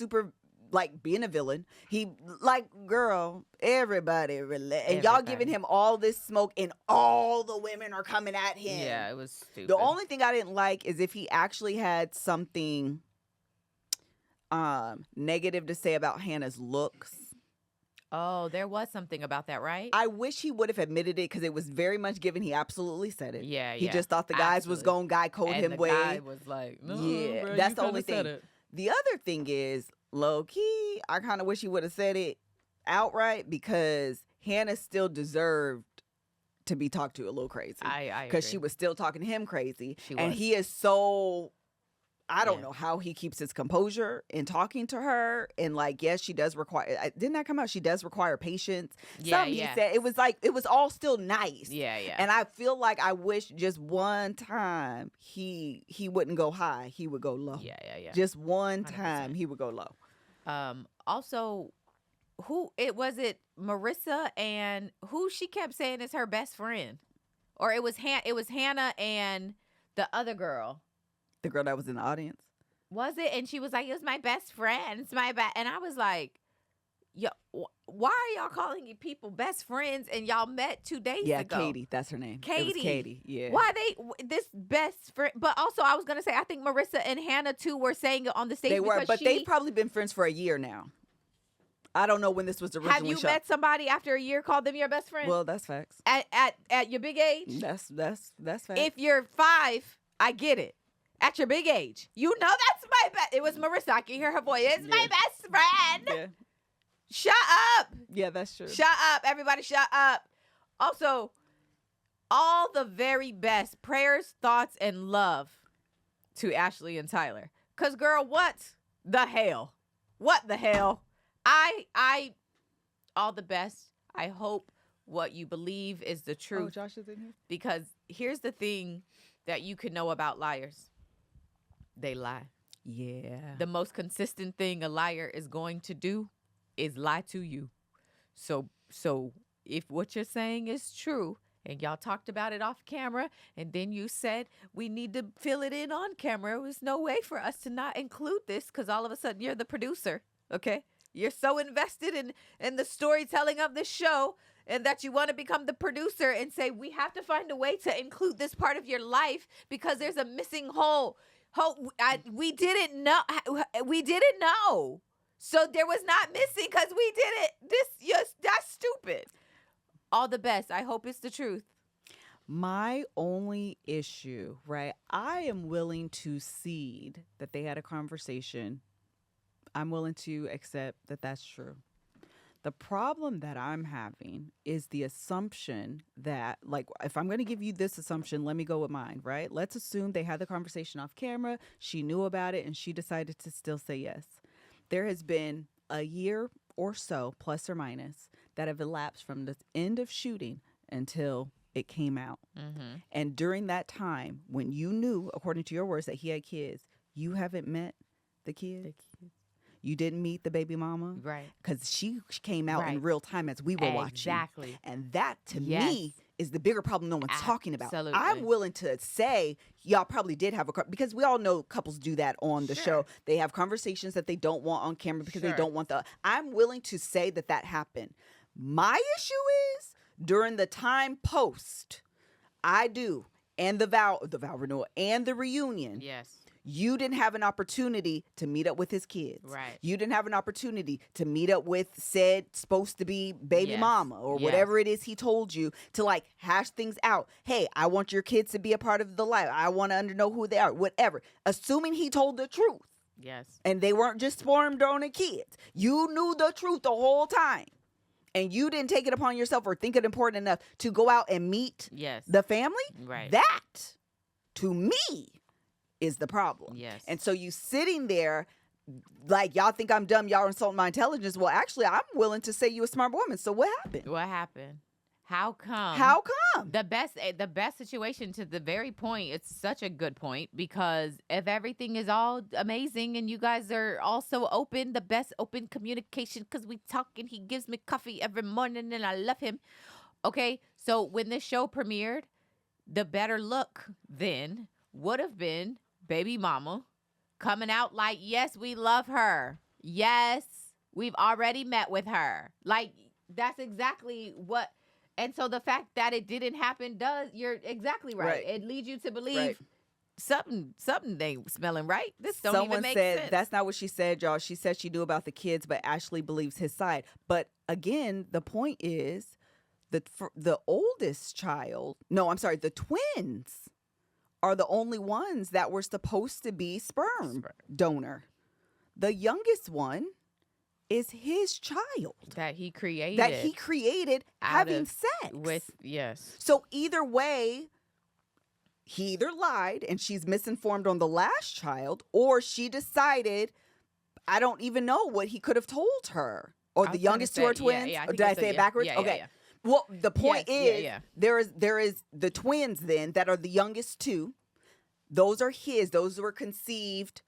being a villain. He, like, girl, everybody relax. And y'all giving him all this smoke and all the women are coming at him. Yeah, it was stupid. The only thing I didn't like is if he actually had something negative to say about Hannah's looks. Oh, there was something about that, right? I wish he would have admitted it because it was very much given. He absolutely said it. Yeah, He just thought the guys was going to guy code him way. And the guy was like, no, bro, that's the only thing. The other thing is, low key, I kind of wish he would have said it outright because Hannah still deserved to be talked to a little crazy. I because she was still talking to him crazy. She and was. he is so. I don't know how he keeps his composure in talking to her. And like, yes, she does require, didn't that come out? She does require patience. Something he said, it was like, it was all still nice. Yeah, yeah. And I feel like I wish just one time he wouldn't go high. He would go low. Yeah. Just one 100%. time he would go low. Also, it was Marissa and who she kept saying is her best friend, or it was Hannah and the other girl. The girl that was in the audience. Was it? And she was like, it was my best friend. It's my and I was like, yo, why are y'all calling you people best friends and y'all met 2 days ago? Yeah, Katie. That's her name. Katie. It was Katie. Yeah. Why this best friend? But also, I was going to say, I think Marissa and Hannah, too, were saying it on the stage. They were, but they've probably been friends for a year now. I don't know when this was originally Have you shot. met somebody after a year called them your best friend? Well, that's facts. At your big age? That's facts. If you're 5, I get it. At your big age, you know that's my best. It was Marissa. I can hear her voice. It's my best friend. Yeah. Shut up. Yeah, that's true. Shut up. Everybody shut up. Also, all the very best prayers, thoughts, and love to Ashley and Tyler. Because, girl, what the hell? What the hell? I all the best. I hope what you believe is the truth. Oh, Josh is in here? Because here's the thing that you can know about liars. They lie. Yeah. The most consistent thing a liar is going to do is lie to you. So if what you're saying is true, and y'all talked about it off camera, and then you said we need to fill it in on camera, there was no way for us to not include this because all of a sudden you're the producer, okay? You're so invested in the storytelling of this show and that you want to become the producer and say we have to find a way to include this part of your life because there's a missing hole. We didn't know. So there was not missing because we did it. That's stupid. All the best. I hope it's the truth. My only issue, right? I am willing to cede that they had a conversation. I'm willing to accept that that's true. The problem that I'm having is the assumption that, like, if I'm going to give you this assumption, let me go with mine, right? Let's assume they had the conversation off camera. She knew about it and she decided to still say yes. There has been a year or so, plus or minus, that have elapsed from the end of shooting until it came out. Mm-hmm. And during that time, when you knew, according to your words, that he had kids, you haven't met the kids. You didn't meet the baby mama. Right. Because she came out in real time as we were watching. Exactly. And that, to me, is the bigger problem no one's talking about. Absolutely. I'm willing to say y'all probably did have because we all know couples do that on the show. They have conversations that they don't want on camera because they don't want I'm willing to say that happened. My issue is during the time post, and the vow renewal and the reunion. Yes. You didn't have an opportunity to meet up with his kids. Right. You didn't have an opportunity to meet up with supposed to be baby mama or whatever it is he told you to like hash things out. Hey, I want your kids to be a part of the life. I want to know who they are, whatever. Assuming he told the truth. Yes. And they weren't just sperm-donor kids. You knew the truth the whole time. And you didn't take it upon yourself or think it important enough to go out and meet the family. Right. That, to me, is the problem. Yes. And so you sitting there like, y'all think I'm dumb, y'all insulting my intelligence. Well, actually, I'm willing to say you a smart woman. So what happened? What happened? How come? How come? The best situation, to the very point, it's such a good point, because if everything is all amazing and you guys are also open, the best open communication, because we talk and he gives me coffee every morning and I love him. Okay, so when this show premiered, the better look then would have been baby mama coming out like, yes, we love her. Yes, we've already met with her. Like, that's exactly what... And so the fact that it didn't happen you're exactly right. It leads you to believe something ain't smelling right. This don't even make sense. That's not what she said, y'all. She said she knew about the kids, but Ashley believes his side. But again, the point is the oldest child, the twins are the only ones that were supposed to be sperm donor. The youngest one is his child that he created having sex with. Yes. So either way, he either lied and she's misinformed on the last child, or she decided, I don't even know what he could have told her. Or the youngest two are twins? Or did I say it backwards? Okay. Yeah. Well, the point is, yeah. there is the twins then that are the youngest two. Those are his. Those were conceived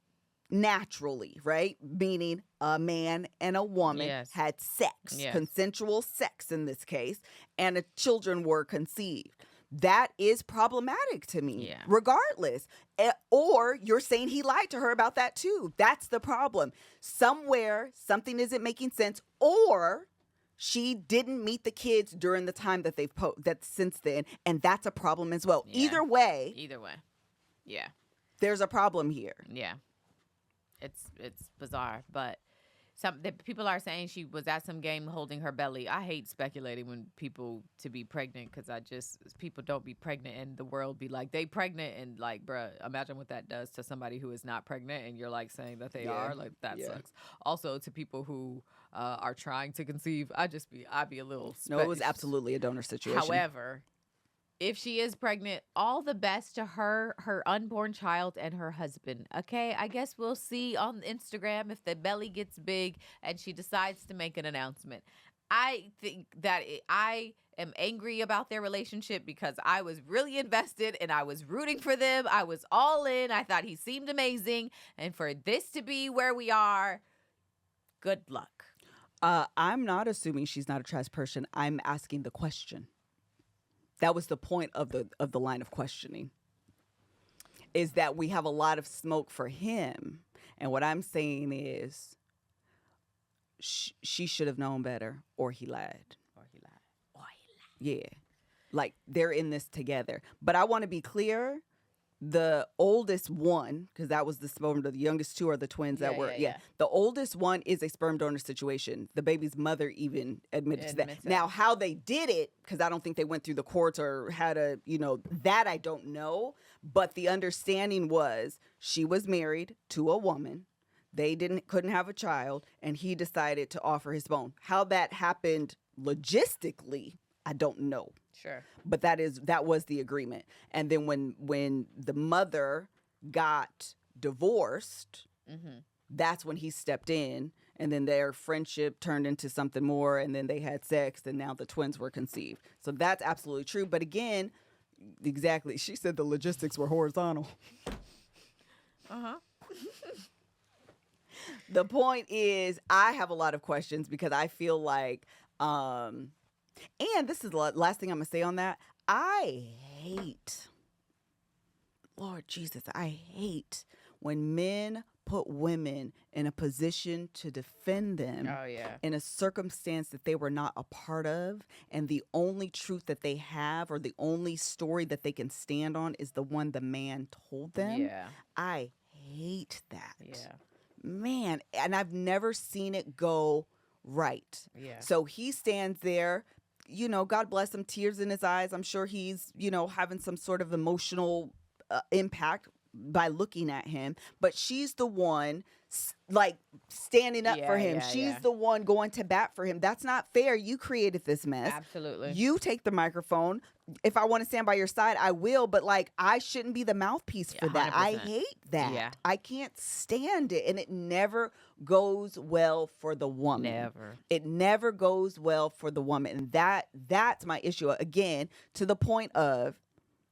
naturally, right? Meaning a man and a woman had sex, consensual sex in this case, and children were conceived. That is problematic to me, regardless. Or you're saying he lied to her about that too. That's the problem. Somewhere, something isn't making sense, or she didn't meet the kids during the time that they've since then, and that's a problem as well. Yeah. Either way. Yeah. There's a problem here. Yeah. It's bizarre, but people are saying she was at some game holding her belly. I hate speculating when people to be pregnant, because people don't be pregnant and the world be like, they pregnant, and like, bruh, imagine what that does to somebody who is not pregnant and you're like saying that they are. Like, that sucks. Also, to people who are trying to conceive, I'd be a little No, it was absolutely a donor situation. However, if she is pregnant, all the best to her unborn child, and her husband. Okay, I guess we'll see on Instagram if the belly gets big and she decides to make an announcement. I think that I am angry about their relationship, because I was really invested and I was rooting for them. I was all in. I thought he seemed amazing. And for this to be where we are, good luck. I'm not assuming she's not a trash person. I'm asking the question. That was the point of the line of questioning, is that we have a lot of smoke for him. And what I'm saying is she should have known better, or he lied. Yeah. Like, they're in this together. But I want to be clear. The oldest one, because that was the sperm, the youngest two are the twins that were, the oldest one is a sperm donor situation. The baby's mother even admitted to that. Now, how they did it, because I don't think they went through the courts or had that I don't know. But the understanding was she was married to a woman. They couldn't have a child, and he decided to offer his bone. How that happened logistically, I don't know. Sure. But that was the agreement. And then when the mother got divorced, that's when he stepped in, and then their friendship turned into something more, and then they had sex, and now the twins were conceived. So that's absolutely true. But again, exactly, she said the logistics were horizontal. The point is, I have a lot of questions, because I feel like and this is the last thing I'm going to say on that. I hate, Lord Jesus, I hate when men put women in a position to defend them in a circumstance that they were not a part of. And the only truth that they have, or the only story that they can stand on, is the one the man told them. Yeah. I hate that. Yeah. Man, and I've never seen it go right. Yeah. So he stands there, God bless him, tears in his eyes. I'm sure he's, having some sort of emotional impact by looking at him. But she's the one, like, standing up for him. She's the one going to bat for him. That's not fair. You created this mess. Absolutely. You take the microphone. If I want to stand by your side, I will. But, like, I shouldn't be the mouthpiece for that. 100%. I hate that. Yeah. I can't stand it. And it never goes well for the woman. Never. It never goes well for the woman. And that's my issue. Again, to the point of,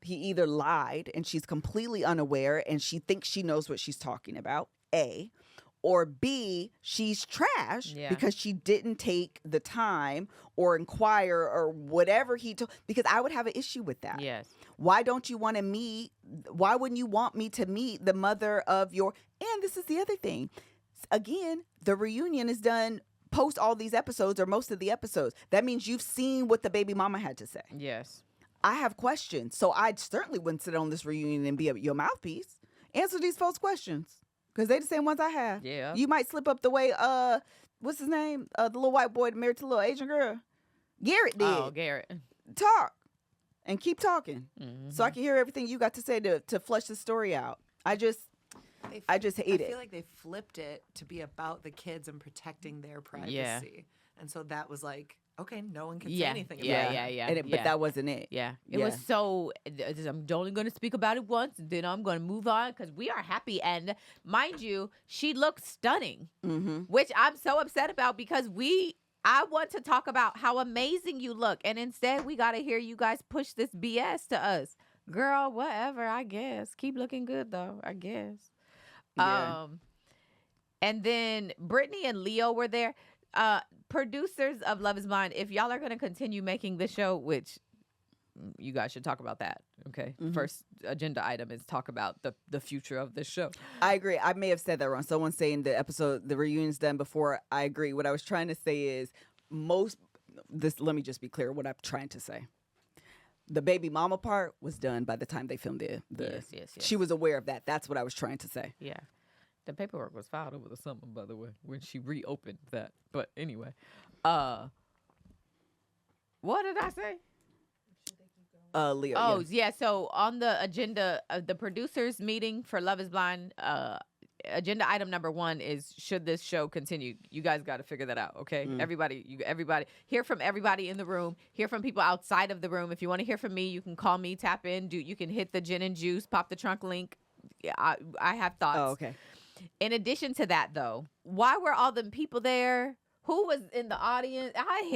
he either lied and she's completely unaware and she thinks she knows what she's talking about, A, or B, she's trash because she didn't take the time or inquire or whatever he told. Because I would have an issue with that. Yes. Why don't you want to meet? Why wouldn't you want me to meet the mother of your? And this is the other thing. Again, the reunion is done post all these episodes, or most of the episodes. That means you've seen what the baby mama had to say. Yes. I have questions. So I certainly wouldn't sit on this reunion and be your mouthpiece. Answer these folks' questions, because they're the same ones I have. Yeah. You might slip up the way, what's his name? The little white boy married to the little Asian girl. Garrett did. Oh, Garrett. Talk. And keep talking. So I can hear everything you got to say to flesh the story out. I just hate it. I feel like they flipped it to be about the kids and protecting their privacy. Yeah. And so that was like okay, no one can say Yeah, anything about yeah, it. yeah. And but that wasn't it. Yeah, it Yeah. was so. I'm only going to speak about it once, and then I'm going to move on because we are happy. And mind you, she looks stunning, Mm-hmm. which I'm so upset about because I want to talk about how amazing you look, and instead we got to hear you guys push this BS to us, girl. Whatever, I guess. Keep looking good though, I guess. Yeah. And then Brittany and Leo were there. Producers of Love is Blind, if y'all are going to continue making this show, which you guys should talk about that, okay? Mhm. First agenda item is talk about the future of this show. I agree. I may have said that wrong. Someone saying the reunion's done before. I agree. What I was trying to say is let me just be clear what I'm trying to say. The baby mama part was done by the time they filmed it. Yes. She was aware of that. That's what I was trying to say. Yeah. The paperwork was filed over the summer, by the way, when she reopened that. But anyway, what did I say? Leo. Oh, yeah. yeah. So on the agenda of the producers meeting for Love is Blind, agenda item number 1 is, should this show continue? You guys got to figure that out, okay? Everybody hear from everybody in the room, hear from people outside of the room. If you want to hear from me, you can call me, tap in, you can hit the gin and juice, pop the trunk link. Yeah, I have thoughts. Oh, okay. In addition to that, though, why were all the people there? Who was in the audience?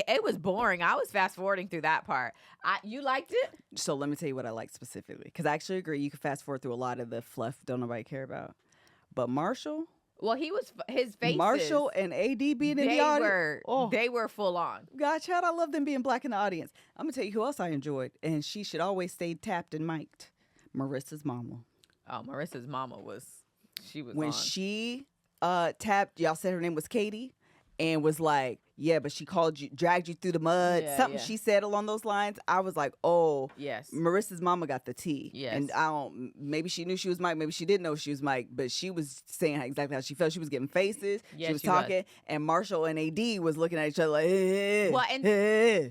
It was boring. I was fast forwarding through that part. You liked it? So let me tell you what I like specifically, because I actually agree. You can fast forward through a lot of the fluff don't nobody care about. But Marshall, Well, his faces. Marshall and AD being in the audience. They were full on. God, child, I love them being black in the audience. I'm gonna tell you who else I enjoyed, and she should always stay tapped and mic'd. Marissa's mama. Oh, Marissa's mama was When on. she tapped, y'all said her name was Katie, and was like, yeah, but she dragged you through the mud. Yeah, Something yeah. she said along those lines. I was like, oh, Yes. Marissa's mama got the tea. Yes. And maybe she knew she was Mike, maybe she didn't know she was Mike, but she was saying exactly how she felt. She was giving faces. Yeah, she was she was. talking, and Marshall and AD was looking at each other like, eh, Well, and eh.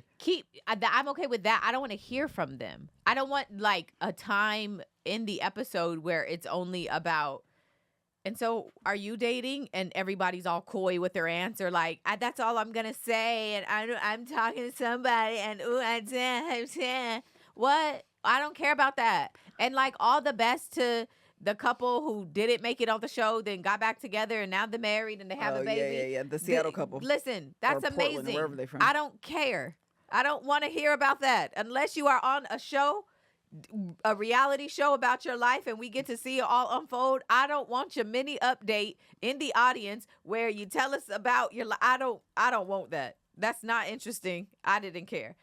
I'm okay with that. I don't want to hear from them. I don't want like a time in the episode where it's only about, and so are you dating? And everybody's all coy with their answer, like, that's all I'm gonna say, and I'm talking to somebody, and what? I don't care about that. And like, all the best to the couple who didn't make it on the show, then got back together, and now they're married and they have a baby. Yeah. The Seattle couple. Listen, that's Or Portland, amazing. wherever they're from. I don't care. I don't want to hear about that unless you are on a show, a reality show about your life, and we get to see it all unfold. I don't want your mini update in the audience where you tell us about your life. I don't want that. That's not interesting. I didn't care.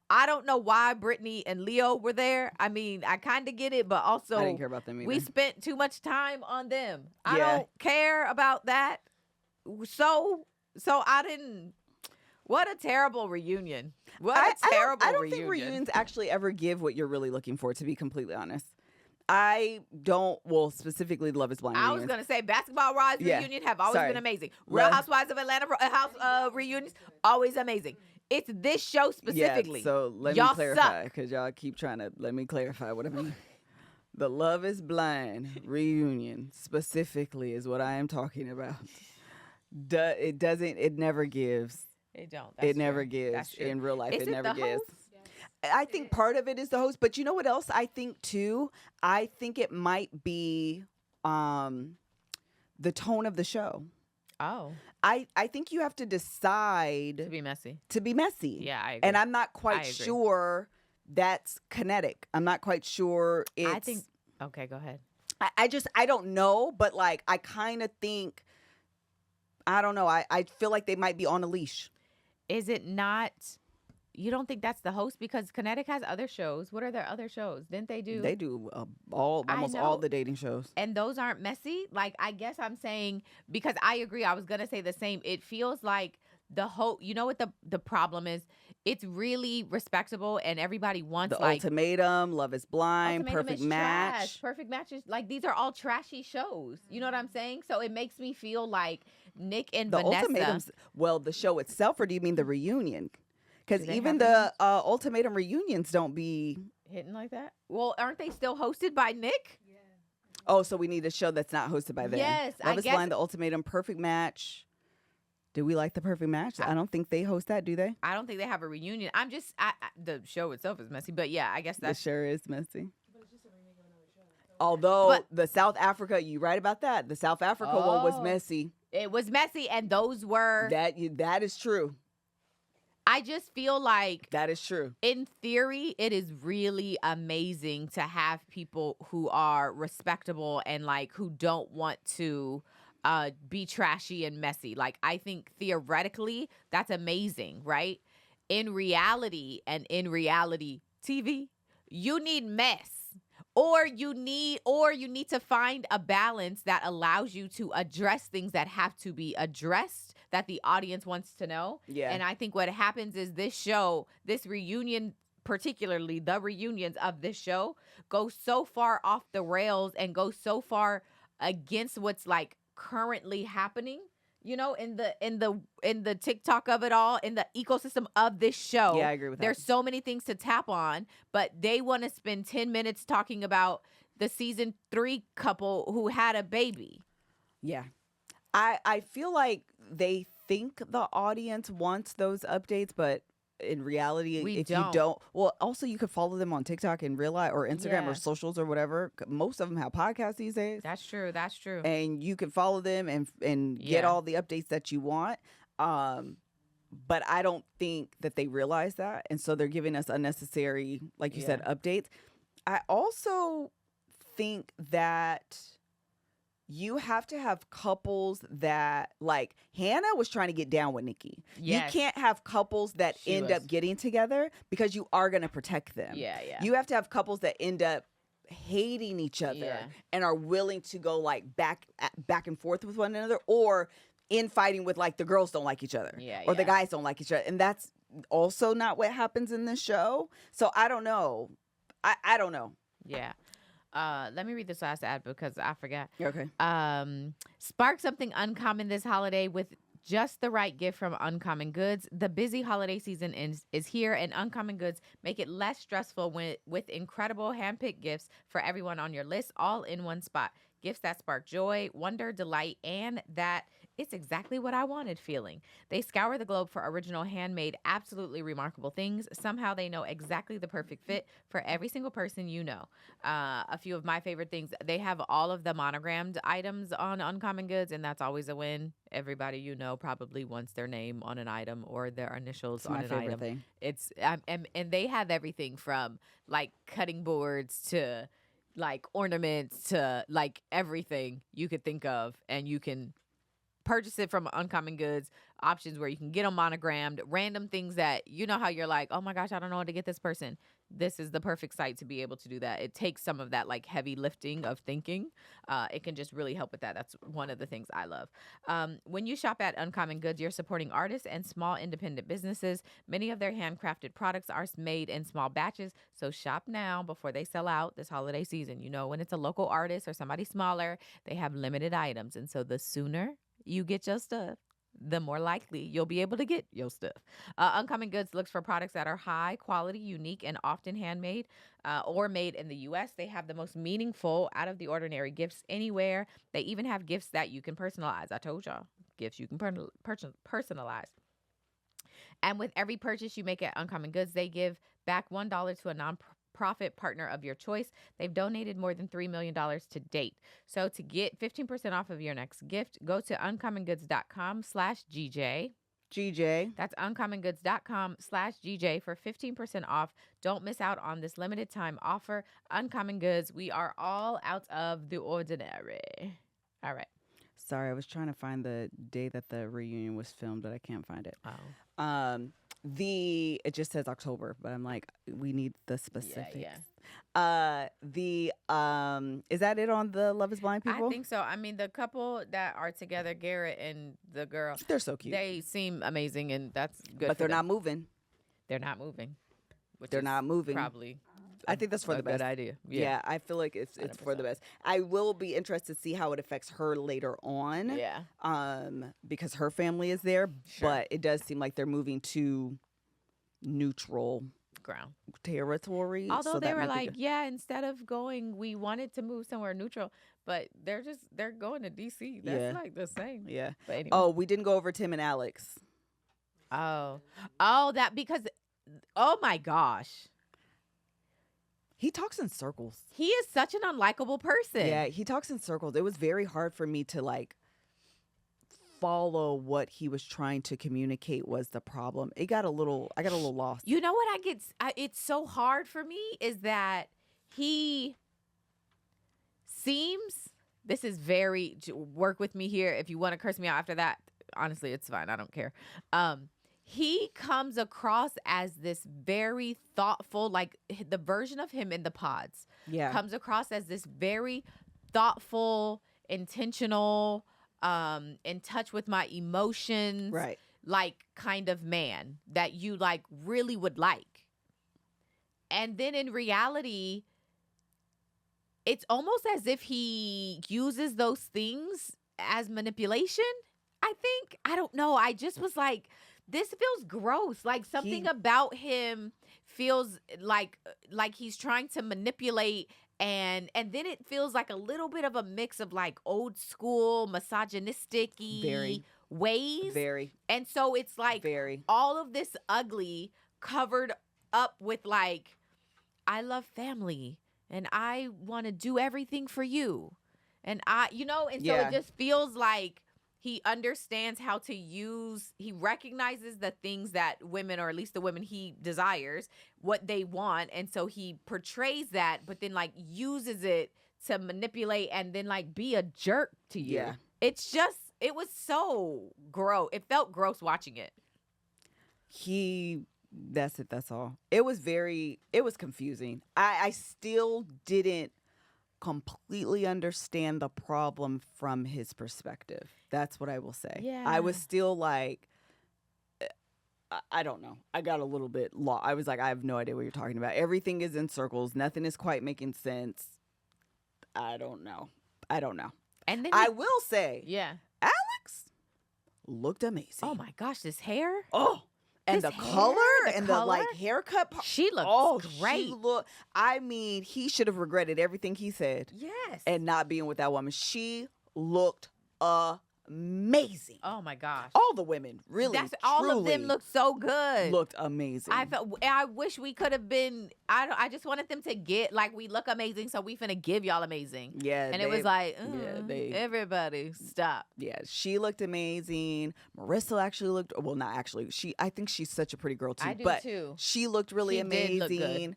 I don't know why Brittany and Leo were there. I mean, I kind of get it, but also I didn't care about them either. we spent too much time on them. I Yeah. don't care about that. So I didn't. What a terrible reunion. What a terrible I don't reunion. think reunions actually ever give what you're really looking for, to be completely honest. I don't, well, specifically Love is Blind I was reunions. going to say Basketball Wives Yeah. reunion have always Sorry. been amazing. Real Love- Housewives of Atlanta reunions, always amazing. It's this show specifically. Yeah, so let Y'all me clarify, suck. because y'all keep trying to let me clarify what I mean. The Love is Blind reunion specifically is what I am talking about. It never gives. It don't. It never true. gives. That's true. In real life, Is it it never the gives. host? I think part of it is the host, but you know what else I think too? I think it might be the tone of the show. Oh, I think you have to decide to be messy. to be messy. Yeah, I agree. And I'm not I quite agree. sure that's kinetic. I'm not quite sure it's I think. Okay, go ahead. I don't know, but like I kind of think I don't know. I feel like they might be on a leash. Is it not? You don't think that's the host because Kinetic has other shows. What are their other shows? Didn't they do? They do almost all know. the dating shows. And those aren't messy. Like, I guess I'm saying, because I agree. I was gonna say the same. It feels like the whole. You know what the problem is? It's really respectable, and everybody wants The like Ultimatum, Love is Blind, Ultimatum Perfect is Match. trash. Perfect matches. Like, these are all trashy shows. You know what I'm saying? So it makes me feel like Nick and The Vanessa. Ultimatums, well, the show itself, or do you mean the reunion? Because Do they even have the Ultimatum reunions don't be. Hitting like that. Well, aren't they still hosted by Nick? Oh, so we need a show that's not hosted by them. Yes, Love I is guess- Blind, The Ultimatum, Perfect Match. Do we like The Perfect Match? I don't think they host that, do they? I don't think they have a reunion. The show itself is messy, but yeah, I guess That that's sure is messy. Although the South Africa, you right about that. The South Africa one was messy. It was messy, and those were that is true. I just feel like that is true. In theory, it is really amazing to have people who are respectable and like who don't want to be trashy and messy. Like, I think theoretically that's amazing, right? In reality TV, you need mess. Or you need to find a balance that allows you to address things that have to be addressed that the audience wants to know. Yeah. And I think what happens is this reunion, particularly the reunions of this show, go so far off the rails and go so far against what's like currently happening. You know, in the TikTok of it all, in the ecosystem of this show. Yeah, I agree with that. There's so many things to tap on, but they want to spend 10 minutes talking about the season 3 couple who had a baby. Yeah. I feel like they think the audience wants those updates, but in reality, you don't, well, also you could follow them on TikTok in real life or Instagram or socials or whatever. Most of them have podcasts these days. That's true. And you can follow them and get all the updates that you want. But I don't think that they realize that. And so they're giving us unnecessary, like you said, updates. I also think that you have to have couples that, like, Hannah was trying to get down with Nikki. Yes. You can't have couples that end up getting together because you are going to protect them. Yeah. You have to have couples that end up hating each other and are willing to go, like, back and forth with one another, or infighting with, like, the girls don't like each other or the guys don't like each other. And that's also not what happens in this show. So I don't know. I don't know. Yeah. Let me read this last ad because I forgot. Okay. Spark something uncommon this holiday with just the right gift from Uncommon Goods. The busy holiday season is here, and Uncommon Goods make it less stressful with incredible handpicked gifts for everyone on your list, all in one spot. Gifts that spark joy, wonder, delight, and that it's exactly what I wanted feeling. They scour the globe for original, handmade, absolutely remarkable things. Somehow they know exactly the perfect fit for every single person you know. A few of my favorite things, they have all of the monogrammed items on Uncommon Goods, and that's always a win. Everybody you know probably wants their name on an item or their initials on an item. Thing. It's and they have everything from like cutting boards to like ornaments to like everything you could think of, and you can purchase it from Uncommon Goods. Options where you can get them monogrammed, random things that you know how you're like, oh my gosh, I don't know what to get this person. This is the perfect site to be able to do that. It takes some of that like heavy lifting of thinking. It can just really help with that. That's one of the things I love. When you shop at Uncommon Goods, you're supporting artists and small independent businesses. Many of their handcrafted products are made in small batches. So shop now before they sell out this holiday season. You know, when it's a local artist or somebody smaller, they have limited items. And so the sooner you get your stuff, the more likely you'll be able to get your stuff. Uncommon Goods looks for products that are high quality, unique, and often handmade or made in the U.S. They have the most meaningful, out of the ordinary gifts anywhere. They even have gifts that you can personalize. I told y'all, gifts you can personalize. And with every purchase you make at Uncommon Goods, they give back $1 to a nonprofit partner of your choice. They've donated more than $3 million to date. So to get 15% off of your next gift, go to uncommongoods.com/GJ. GJ. That's uncommongoods.com/GJ for 15% off. Don't miss out on this limited time offer. Uncommon Goods, we are all out of the ordinary. All right. Sorry, I was trying to find the day that the reunion was filmed, but I can't find it. Oh. It just says October, but I'm like, we need the specifics. Yeah. Is that it on the Love is Blind people? I think so. I mean, the couple that are together, Garrett and the girl, they're so cute. They seem amazing, and that's good. But they're not moving. They're not moving. They're not moving. Probably. I think that's for the best. Good idea. Yeah, I feel like it's for the best. I will be interested to see how it affects her later on. Yeah. Because her family is there, Sure. but it does seem like they're moving to neutral ground. territory. Although so they that were might be like, good. yeah, instead of going, we wanted to move somewhere neutral, but they're going to DC. That's Yeah. like the same. Yeah. But anyway. Oh, we didn't go over Tim and Alex. Oh, that because, oh my gosh. He talks in circles. He is such an unlikable person. Yeah, he talks in circles. It was very hard for me to like follow what he was trying to communicate was the problem. I got a little lost. You know what it's so hard for me is that he seems, this is very, work with me here. If you want to curse me out after that, honestly, it's fine. I don't care. He comes across as this very thoughtful, like the version of him in the pods. Yeah. Comes across as this very thoughtful, intentional, in touch with my emotions, Right. like kind of man that you like really would like. And then in reality, it's almost as if he uses those things as manipulation. I think, I don't know. I just was like, this feels gross. Like something about him feels like he's trying to manipulate, and then it feels like a little bit of a mix of like old school misogynistic-y ways. Very. And so it's like all of this ugly covered up with like, I love family and I want to do everything for you. And so it just feels like he understands how to use, he recognizes the things that women, or at least the women he desires, what they want. And so he portrays that, but then like uses it to manipulate and then like be a jerk to you. Yeah. It's just, it was so gross. It felt gross watching it. That's it. That's all. It was confusing. I still didn't completely understand the problem from his perspective. That's what I will say. Yeah. I was still like, I don't know. I got a little bit lost. I was like, I have no idea what you're talking about. Everything is in circles. Nothing is quite making sense. I don't know. And then I will say, yeah, Alex looked amazing. oh my gosh, this hair. Oh, and This the hair, color the and color. the like haircut. She looks great. I mean, he should have regretted everything he said Yes. and not being with that woman. She looked amazing. Oh my gosh. All the women really, all of them truly looked so good. looked amazing. I wish we could have been. I just wanted them to get like, we look amazing, so we finna give y'all amazing. Yeah, and it was like, everybody stop. Yeah, she looked amazing. Marissa actually looked. Well, not actually. I think she's such a pretty girl too. I do but too. She looked really She did look good. amazing.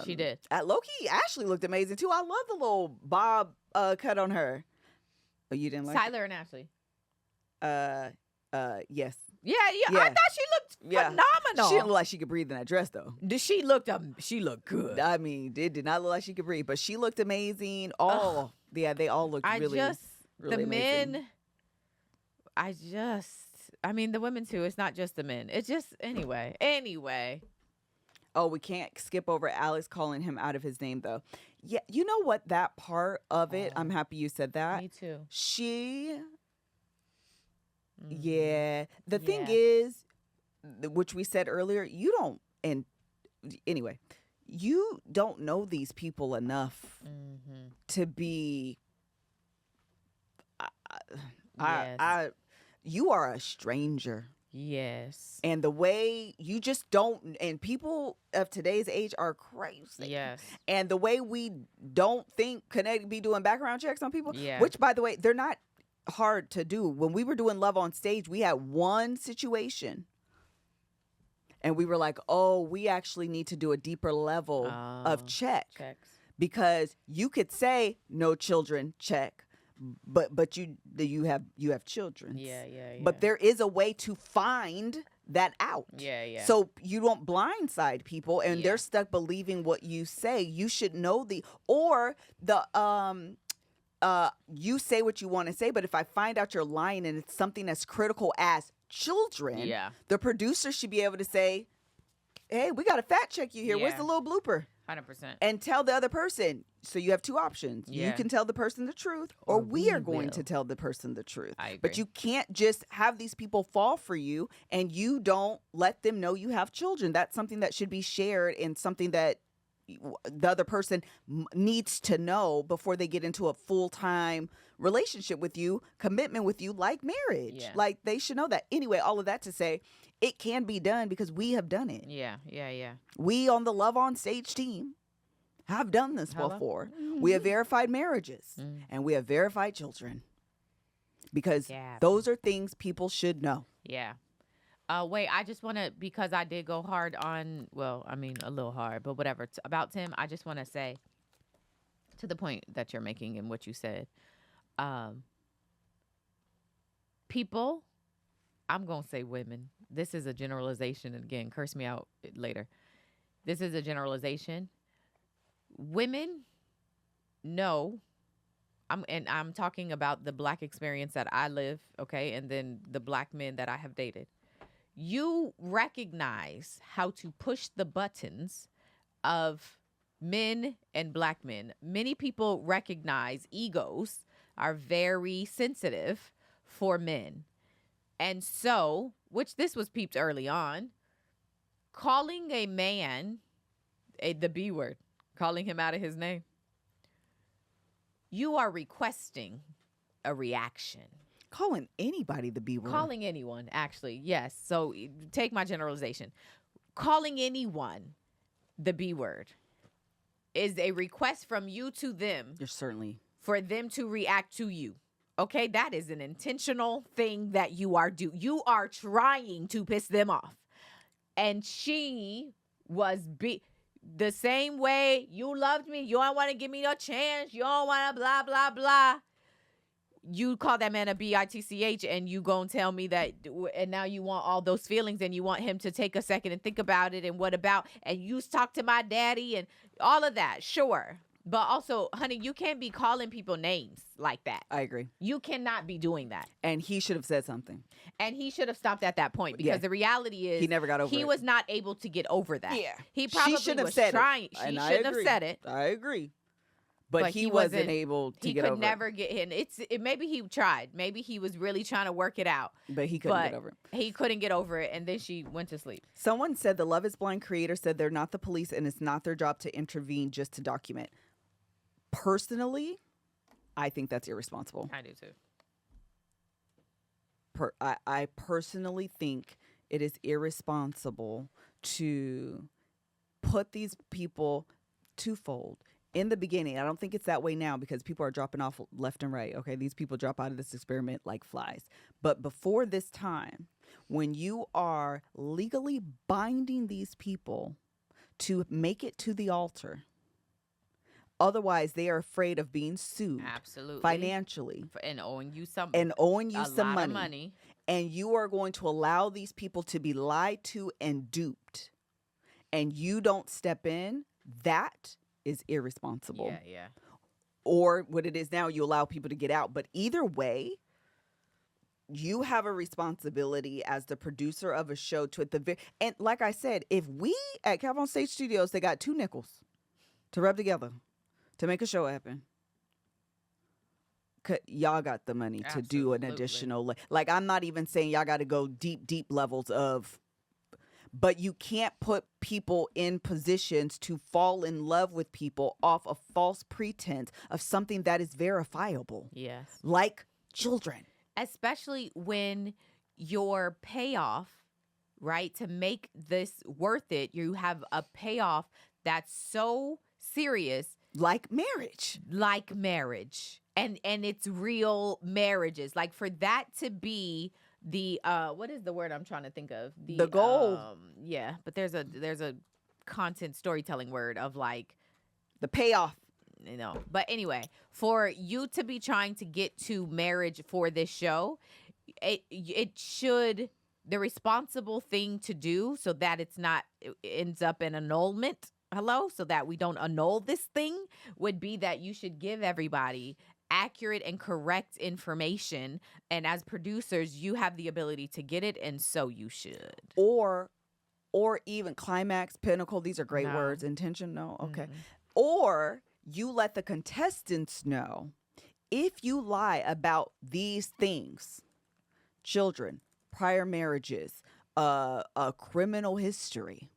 She did. At Loki, Ashley looked amazing too. I love the little bob cut on her. Oh, you didn't like Tyler and Ashley. yes. Yeah. I Yeah. thought she looked phenomenal. She didn't look like she could breathe in that dress though. She looked good. I mean, it did not look like she could breathe, but she looked amazing. They all looked really the amazing. men. I mean, the women too. It's not just the men. It's just anyway. Oh, we can't skip over Alex calling him out of his name though. Yeah, you know what? That part of it, I'm happy you said that. Me too. Yeah. The thing is, which we said earlier, you don't know these people enough to be. You are a stranger. Yes. And the way you just don't, and people of today's age are crazy. Yes. And the way we don't think be doing background checks on people, which by the way, they're not hard to do. When we were doing Love on Stage, we had one situation and we were like, oh, we actually need to do a deeper level of checks. Because you could say no children, check. But you have children. Yeah. But there is a way to find that out. Yeah. So you don't blindside people, and they're stuck believing what you say. You should know you say what you want to say, but if I find out you're lying and it's something as critical as children, the producer should be able to say, hey, we got to fact check you here. Yeah. Where's the little blooper? 100%. And tell the other person. So you have two options. You Yeah. can tell the person the truth, or we are going to will. tell the person the truth. I agree. But you can't just have these people fall for you and you don't let them know you have children. That's something that should be shared and something that the other person needs to know before they get into a full-time relationship with you, commitment with you, like marriage. Yeah. Like, they should know that. Anyway, all of that to say, it can be done because we have done it. Yeah. We on the Love on Stage team have done this before. We have verified marriages and we have verified children because those are things people should know. Yeah. Wait, I just want to, because I did go hard on, well, I mean, a little hard, but whatever. About Tim, I just want to say, to the point that you're making and what you said, people, I'm going to say women. This is a generalization. And again, curse me out later. This is a generalization. Women know, I'm talking about the Black experience that I live, okay, and then the Black men that I have dated. You recognize how to push the buttons of men and Black men. Many people recognize egos are very sensitive for men. And so, which this was peeped early on, calling a man the B word, calling him out of his name, you are requesting a reaction. Calling anybody the B word. Calling anyone, actually, yes. So take my generalization. Calling anyone the B word is a request from you to them. You're certainly. For them to react to you. Okay, that is an intentional thing that you are doing. You are trying to piss them off. And she was the same way you loved me. You don't want to give me no chance. You don't want to blah, blah, blah. You call that man a bitch and you gonna tell me that, and now you want all those feelings and you want him to take a second and think about it and what about, and you talk to my daddy and all of that, sure. But also, honey, you can't be calling people names like that. I agree. You cannot be doing that. And he should have said something. And he should have stopped at that point because the reality is he never got over it. He was not able to get over that. Yeah. He probably should have was said trying. it. She And shouldn't have said it. I agree. But he wasn't able to get over it. He could never get in. Maybe he tried. Maybe he was really trying to work it out. But he couldn't get over it. He couldn't get over it, and then she went to sleep. Someone said the Love is Blind creator said they're not the police and it's not their job to intervene, just to document. Personally, I think that's irresponsible. I do too. I personally think it is irresponsible to put these people twofold. In the beginning, I don't think it's that way now because people are dropping off left and right. Okay, these people drop out of this experiment like flies. But before this time, when you are legally binding these people to make it to the altar, otherwise they are afraid of being sued. Absolutely. Financially. And owing you some money. And you are going to allow these people to be lied to and duped. And you don't step in, that is irresponsible. Yeah. Or what it is now, you allow people to get out. But either way, you have a responsibility as the producer of a show to and like I said, if we at Kev on Stage Studios, they got 2 nickels to rub together to make a show happen. Y'all got the money to do an additional, like I'm not even saying y'all got to go deep levels of, but you can't put people in positions to fall in love with people off a false pretense of something that is verifiable. Yes. Like children. Especially when your payoff, right, to make this worth it, you have a payoff that's so serious. Like marriage. And it's real marriages. Like for that to be the what is the word I'm trying to think of? The goal. Yeah, but there's a content storytelling word of like the payoff. You know. But anyway, for you to be trying to get to marriage for this show, it should, the responsible thing to do so that it ends up in annulment. So that we don't annul this thing would be that you should give everybody accurate and correct information, and as producers you have the ability to get it, and so you should. Or or even climax, pinnacle. These are great No. words. Intention, no. Okay. Mm-mm. Or you let the contestants know if you lie about these things, children, prior marriages, a criminal history,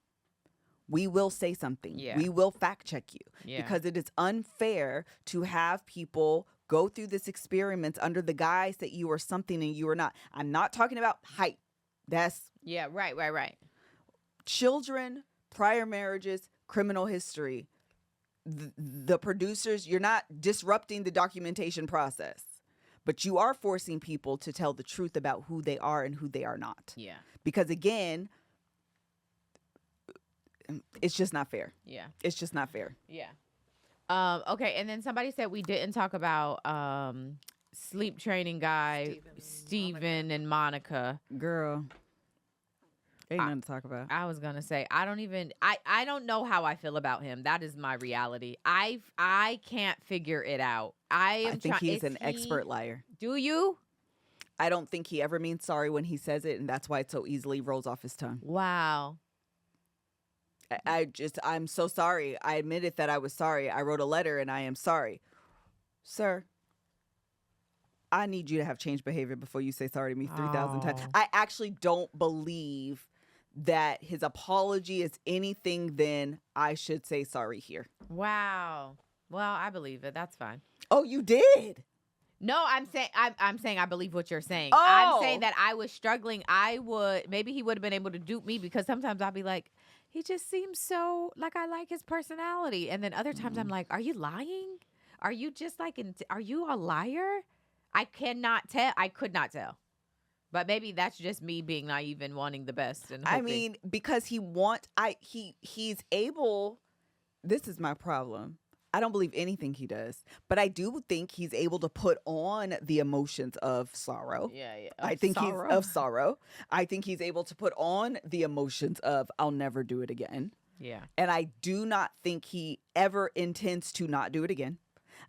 we will say something. Yeah. We will fact check you Yeah. because it is unfair to have people go through this experiment under the guise that you are something and you are not. I'm not talking about height. That's Yeah, right. children, prior marriages, criminal history. The producers, you're not disrupting the documentation process, but you are forcing people to tell the truth about who they are and who they are not. Yeah. Because again, it's just not fair. Yeah. It's just not fair. Yeah. Okay, and then somebody said we didn't talk about sleep training guy Steven and Monica. Girl, ain't nothing to talk about. I was gonna say I don't know how I feel about him. That is my reality. I can't figure it out. I think he's an expert liar. Do you? I don't think he ever means sorry when he says it, and that's why it so easily rolls off his tongue. Wow. I'm so sorry. I admitted that I was sorry. I wrote a letter and I am sorry. Sir, I need you to have changed behavior before you say sorry to me 3,000 times. Oh. I actually don't believe that his apology is anything than I should say sorry here. Wow. Well, I believe it. That's fine. Oh, you did? No, I'm saying I believe what you're saying. Oh. I'm saying that I was struggling. Maybe he would have been able to dupe me because sometimes I'll be like, he just seems so like I like his personality. And then other times I'm like, are you lying? Are you just like, are you a liar? I cannot tell. I could not tell. But maybe that's just me being naive and wanting the best. And I mean, because he's able, this is my problem. I don't believe anything he does, but I do think he's able to put on the emotions of sorrow. Yeah. I think he's of sorrow. I think he's able to put on the emotions of I'll never do it again. Yeah. And I do not think he ever intends to not do it again.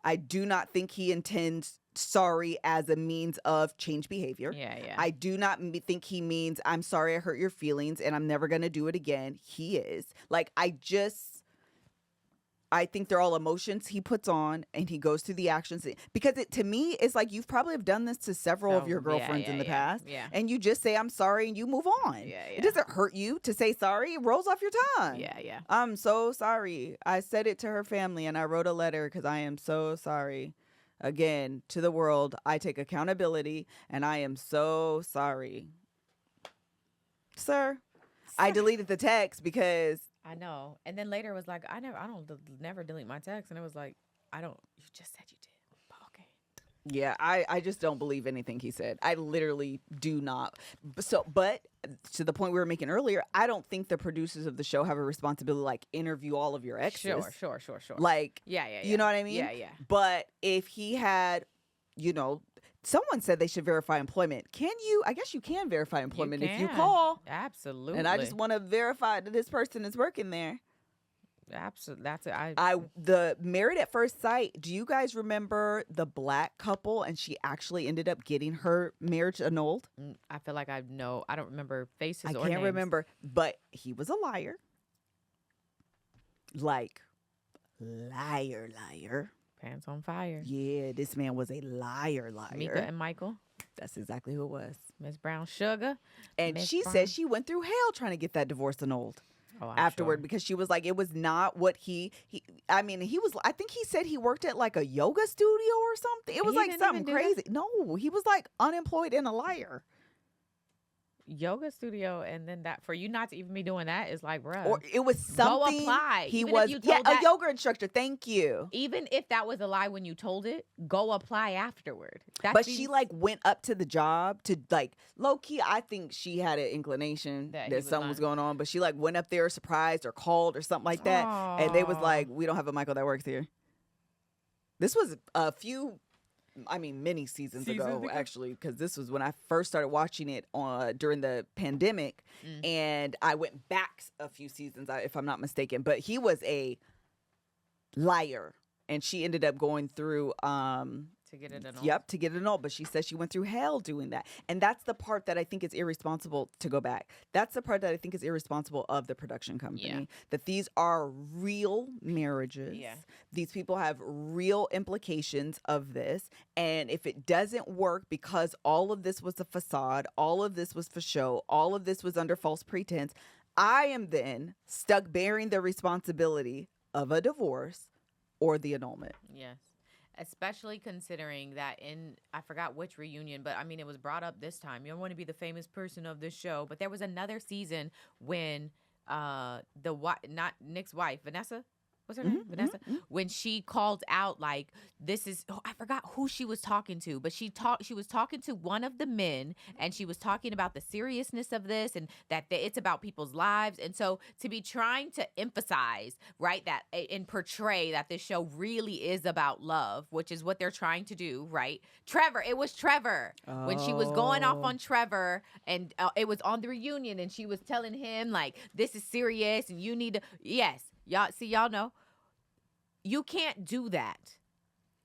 I do not think he intends sorry as a means of change behavior. Yeah. I do not think he means I'm sorry I hurt your feelings and I'm never going to do it again. He is. Like, I think they're all emotions he puts on and he goes through the actions because to me, it's like you've probably have done this to several of your girlfriends in the past and you just say, I'm sorry and you move on. Yeah. It doesn't hurt you to say sorry. It rolls off your tongue. Yeah. I'm so sorry. I said it to her family and I wrote a letter because I am so sorry. Again, to the world, I take accountability and I am so sorry. Sir, I deleted the text because I know. And then later it was like, I don't never delete my text. And it was like, you just said you did. Okay. Yeah, I just don't believe anything he said. I literally do not. So, but to the point we were making earlier, I don't think the producers of the show have a responsibility to like interview all of your exes. Sure. Like, Yeah. You know what I mean? Yeah. But if he had, someone said they should verify employment. I guess you can verify employment if you call. Absolutely. And I just want to verify that this person is working there. Absolutely. That's it. The Married at First Sight. Do you guys remember the black couple and she actually ended up getting her marriage annulled? I feel like I know. I don't remember faces or names. I can't remember, but he was a liar. Like, liar. Pants on fire. Yeah, this man was a liar. Mika and Michael. That's exactly who it was. Miss Brown Sugar. And Miss she Brown. said she went through hell trying to get that divorce annulled. Oh, I'm afterward sure. because she was like, it was not what he I think he said he worked at like a yoga studio or something. It was He like didn't something even do crazy. No, he was like unemployed and a liar. Yoga studio, and then that for you not to even be doing that is like, bruh. Or it was something. Go apply. He Even was if you told a that- yoga instructor. Thank you. Even if that was a lie when you told it, go apply afterward. But she like went up to the job to like low key. I think she had an inclination That he that was something was lying. going on, but she like went up there surprised or called or something like that, and they was Aw. like, "We don't have a Michael that works here." This was many seasons ago, actually, because this was when I first started watching it during the pandemic, and I went back a few seasons, if I'm not mistaken. But he was a liar, and she ended up going through To get it annulled. Yep, to get it annulled. But she says she went through hell doing that. And that's the part that I think is irresponsible, to go back. That's the part that I think is irresponsible of the production company. That these are real marriages. Yeah. These people have real implications of this. And if it doesn't work because all of this was a facade, all of this was for show, all of this was under false pretense, I am then stuck bearing the responsibility of a divorce or the annulment. Yes. Especially considering that I forgot which reunion, but I mean, it was brought up this time. You don't want to be the famous person of this show, but there was another season when not Nick's wife, Vanessa, what's her name? Vanessa, when she called out like, this is, I forgot who she was talking to, but she was talking to one of the men, and she was talking about the seriousness of this and that it's about people's lives. And so to be trying to emphasize, right, that and portray that this show really is about love, which is what they're trying to do, right? It was Trevor when she was going off on Trevor, and it was on the reunion, and she was telling him like, this is serious and you need to, yes. Y'all know, you can't do that.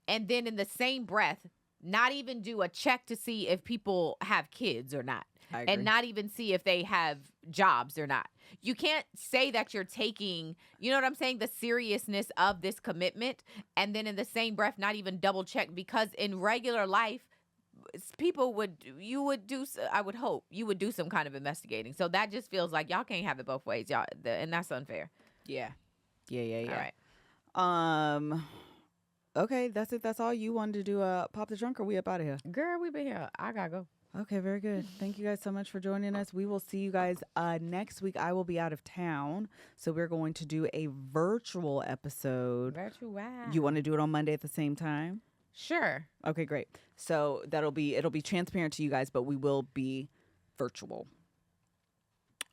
And then in the same breath, not even do a check to see if people have kids or not. And not even see if they have jobs or not. You can't say that you're taking, you know what I'm saying, the seriousness of this commitment, and then in the same breath, not even double check, because in regular life, I would hope you would do some kind of investigating. So that just feels like y'all can't have it both ways, y'all, and that's unfair. Yeah. All right. Okay, that's it. That's all you wanted to do. Pop the trunk, or we up out of here? Girl, we been here. I gotta go. Okay, very good. Thank you guys so much for joining us. We will see you guys next week. I will be out of town, so we're going to do a virtual episode. Virtual. You want to do it on Monday at the same time? Sure. Okay, great. So it'll be transparent to you guys, but we will be virtual.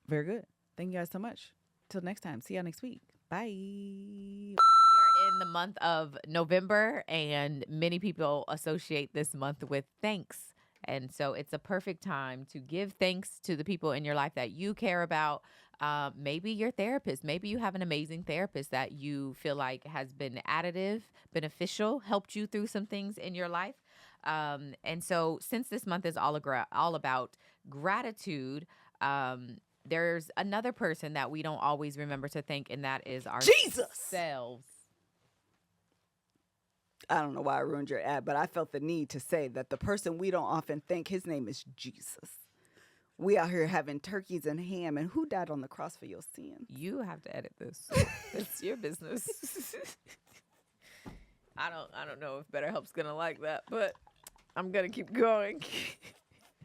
Very good. Thank you guys so much. Till next time. See y'all next week. Bye. We are in the month of November, and many people associate this month with thanks. And so it's a perfect time to give thanks to the people in your life that you care about. Maybe your therapist. Maybe you have an amazing therapist that you feel like has been additive, beneficial, helped you through some things in your life. And so since this month is all about gratitude, there's another person that we don't always remember to thank, and that is our Jesus selves. I don't know why I ruined your ad, but I felt the need to say that the person we don't often thank, his name is Jesus. We out here having turkeys and ham, and who died on the cross for your sins? You have to edit this. It's your business. I don't know if BetterHelp's gonna like that, but I'm gonna keep going.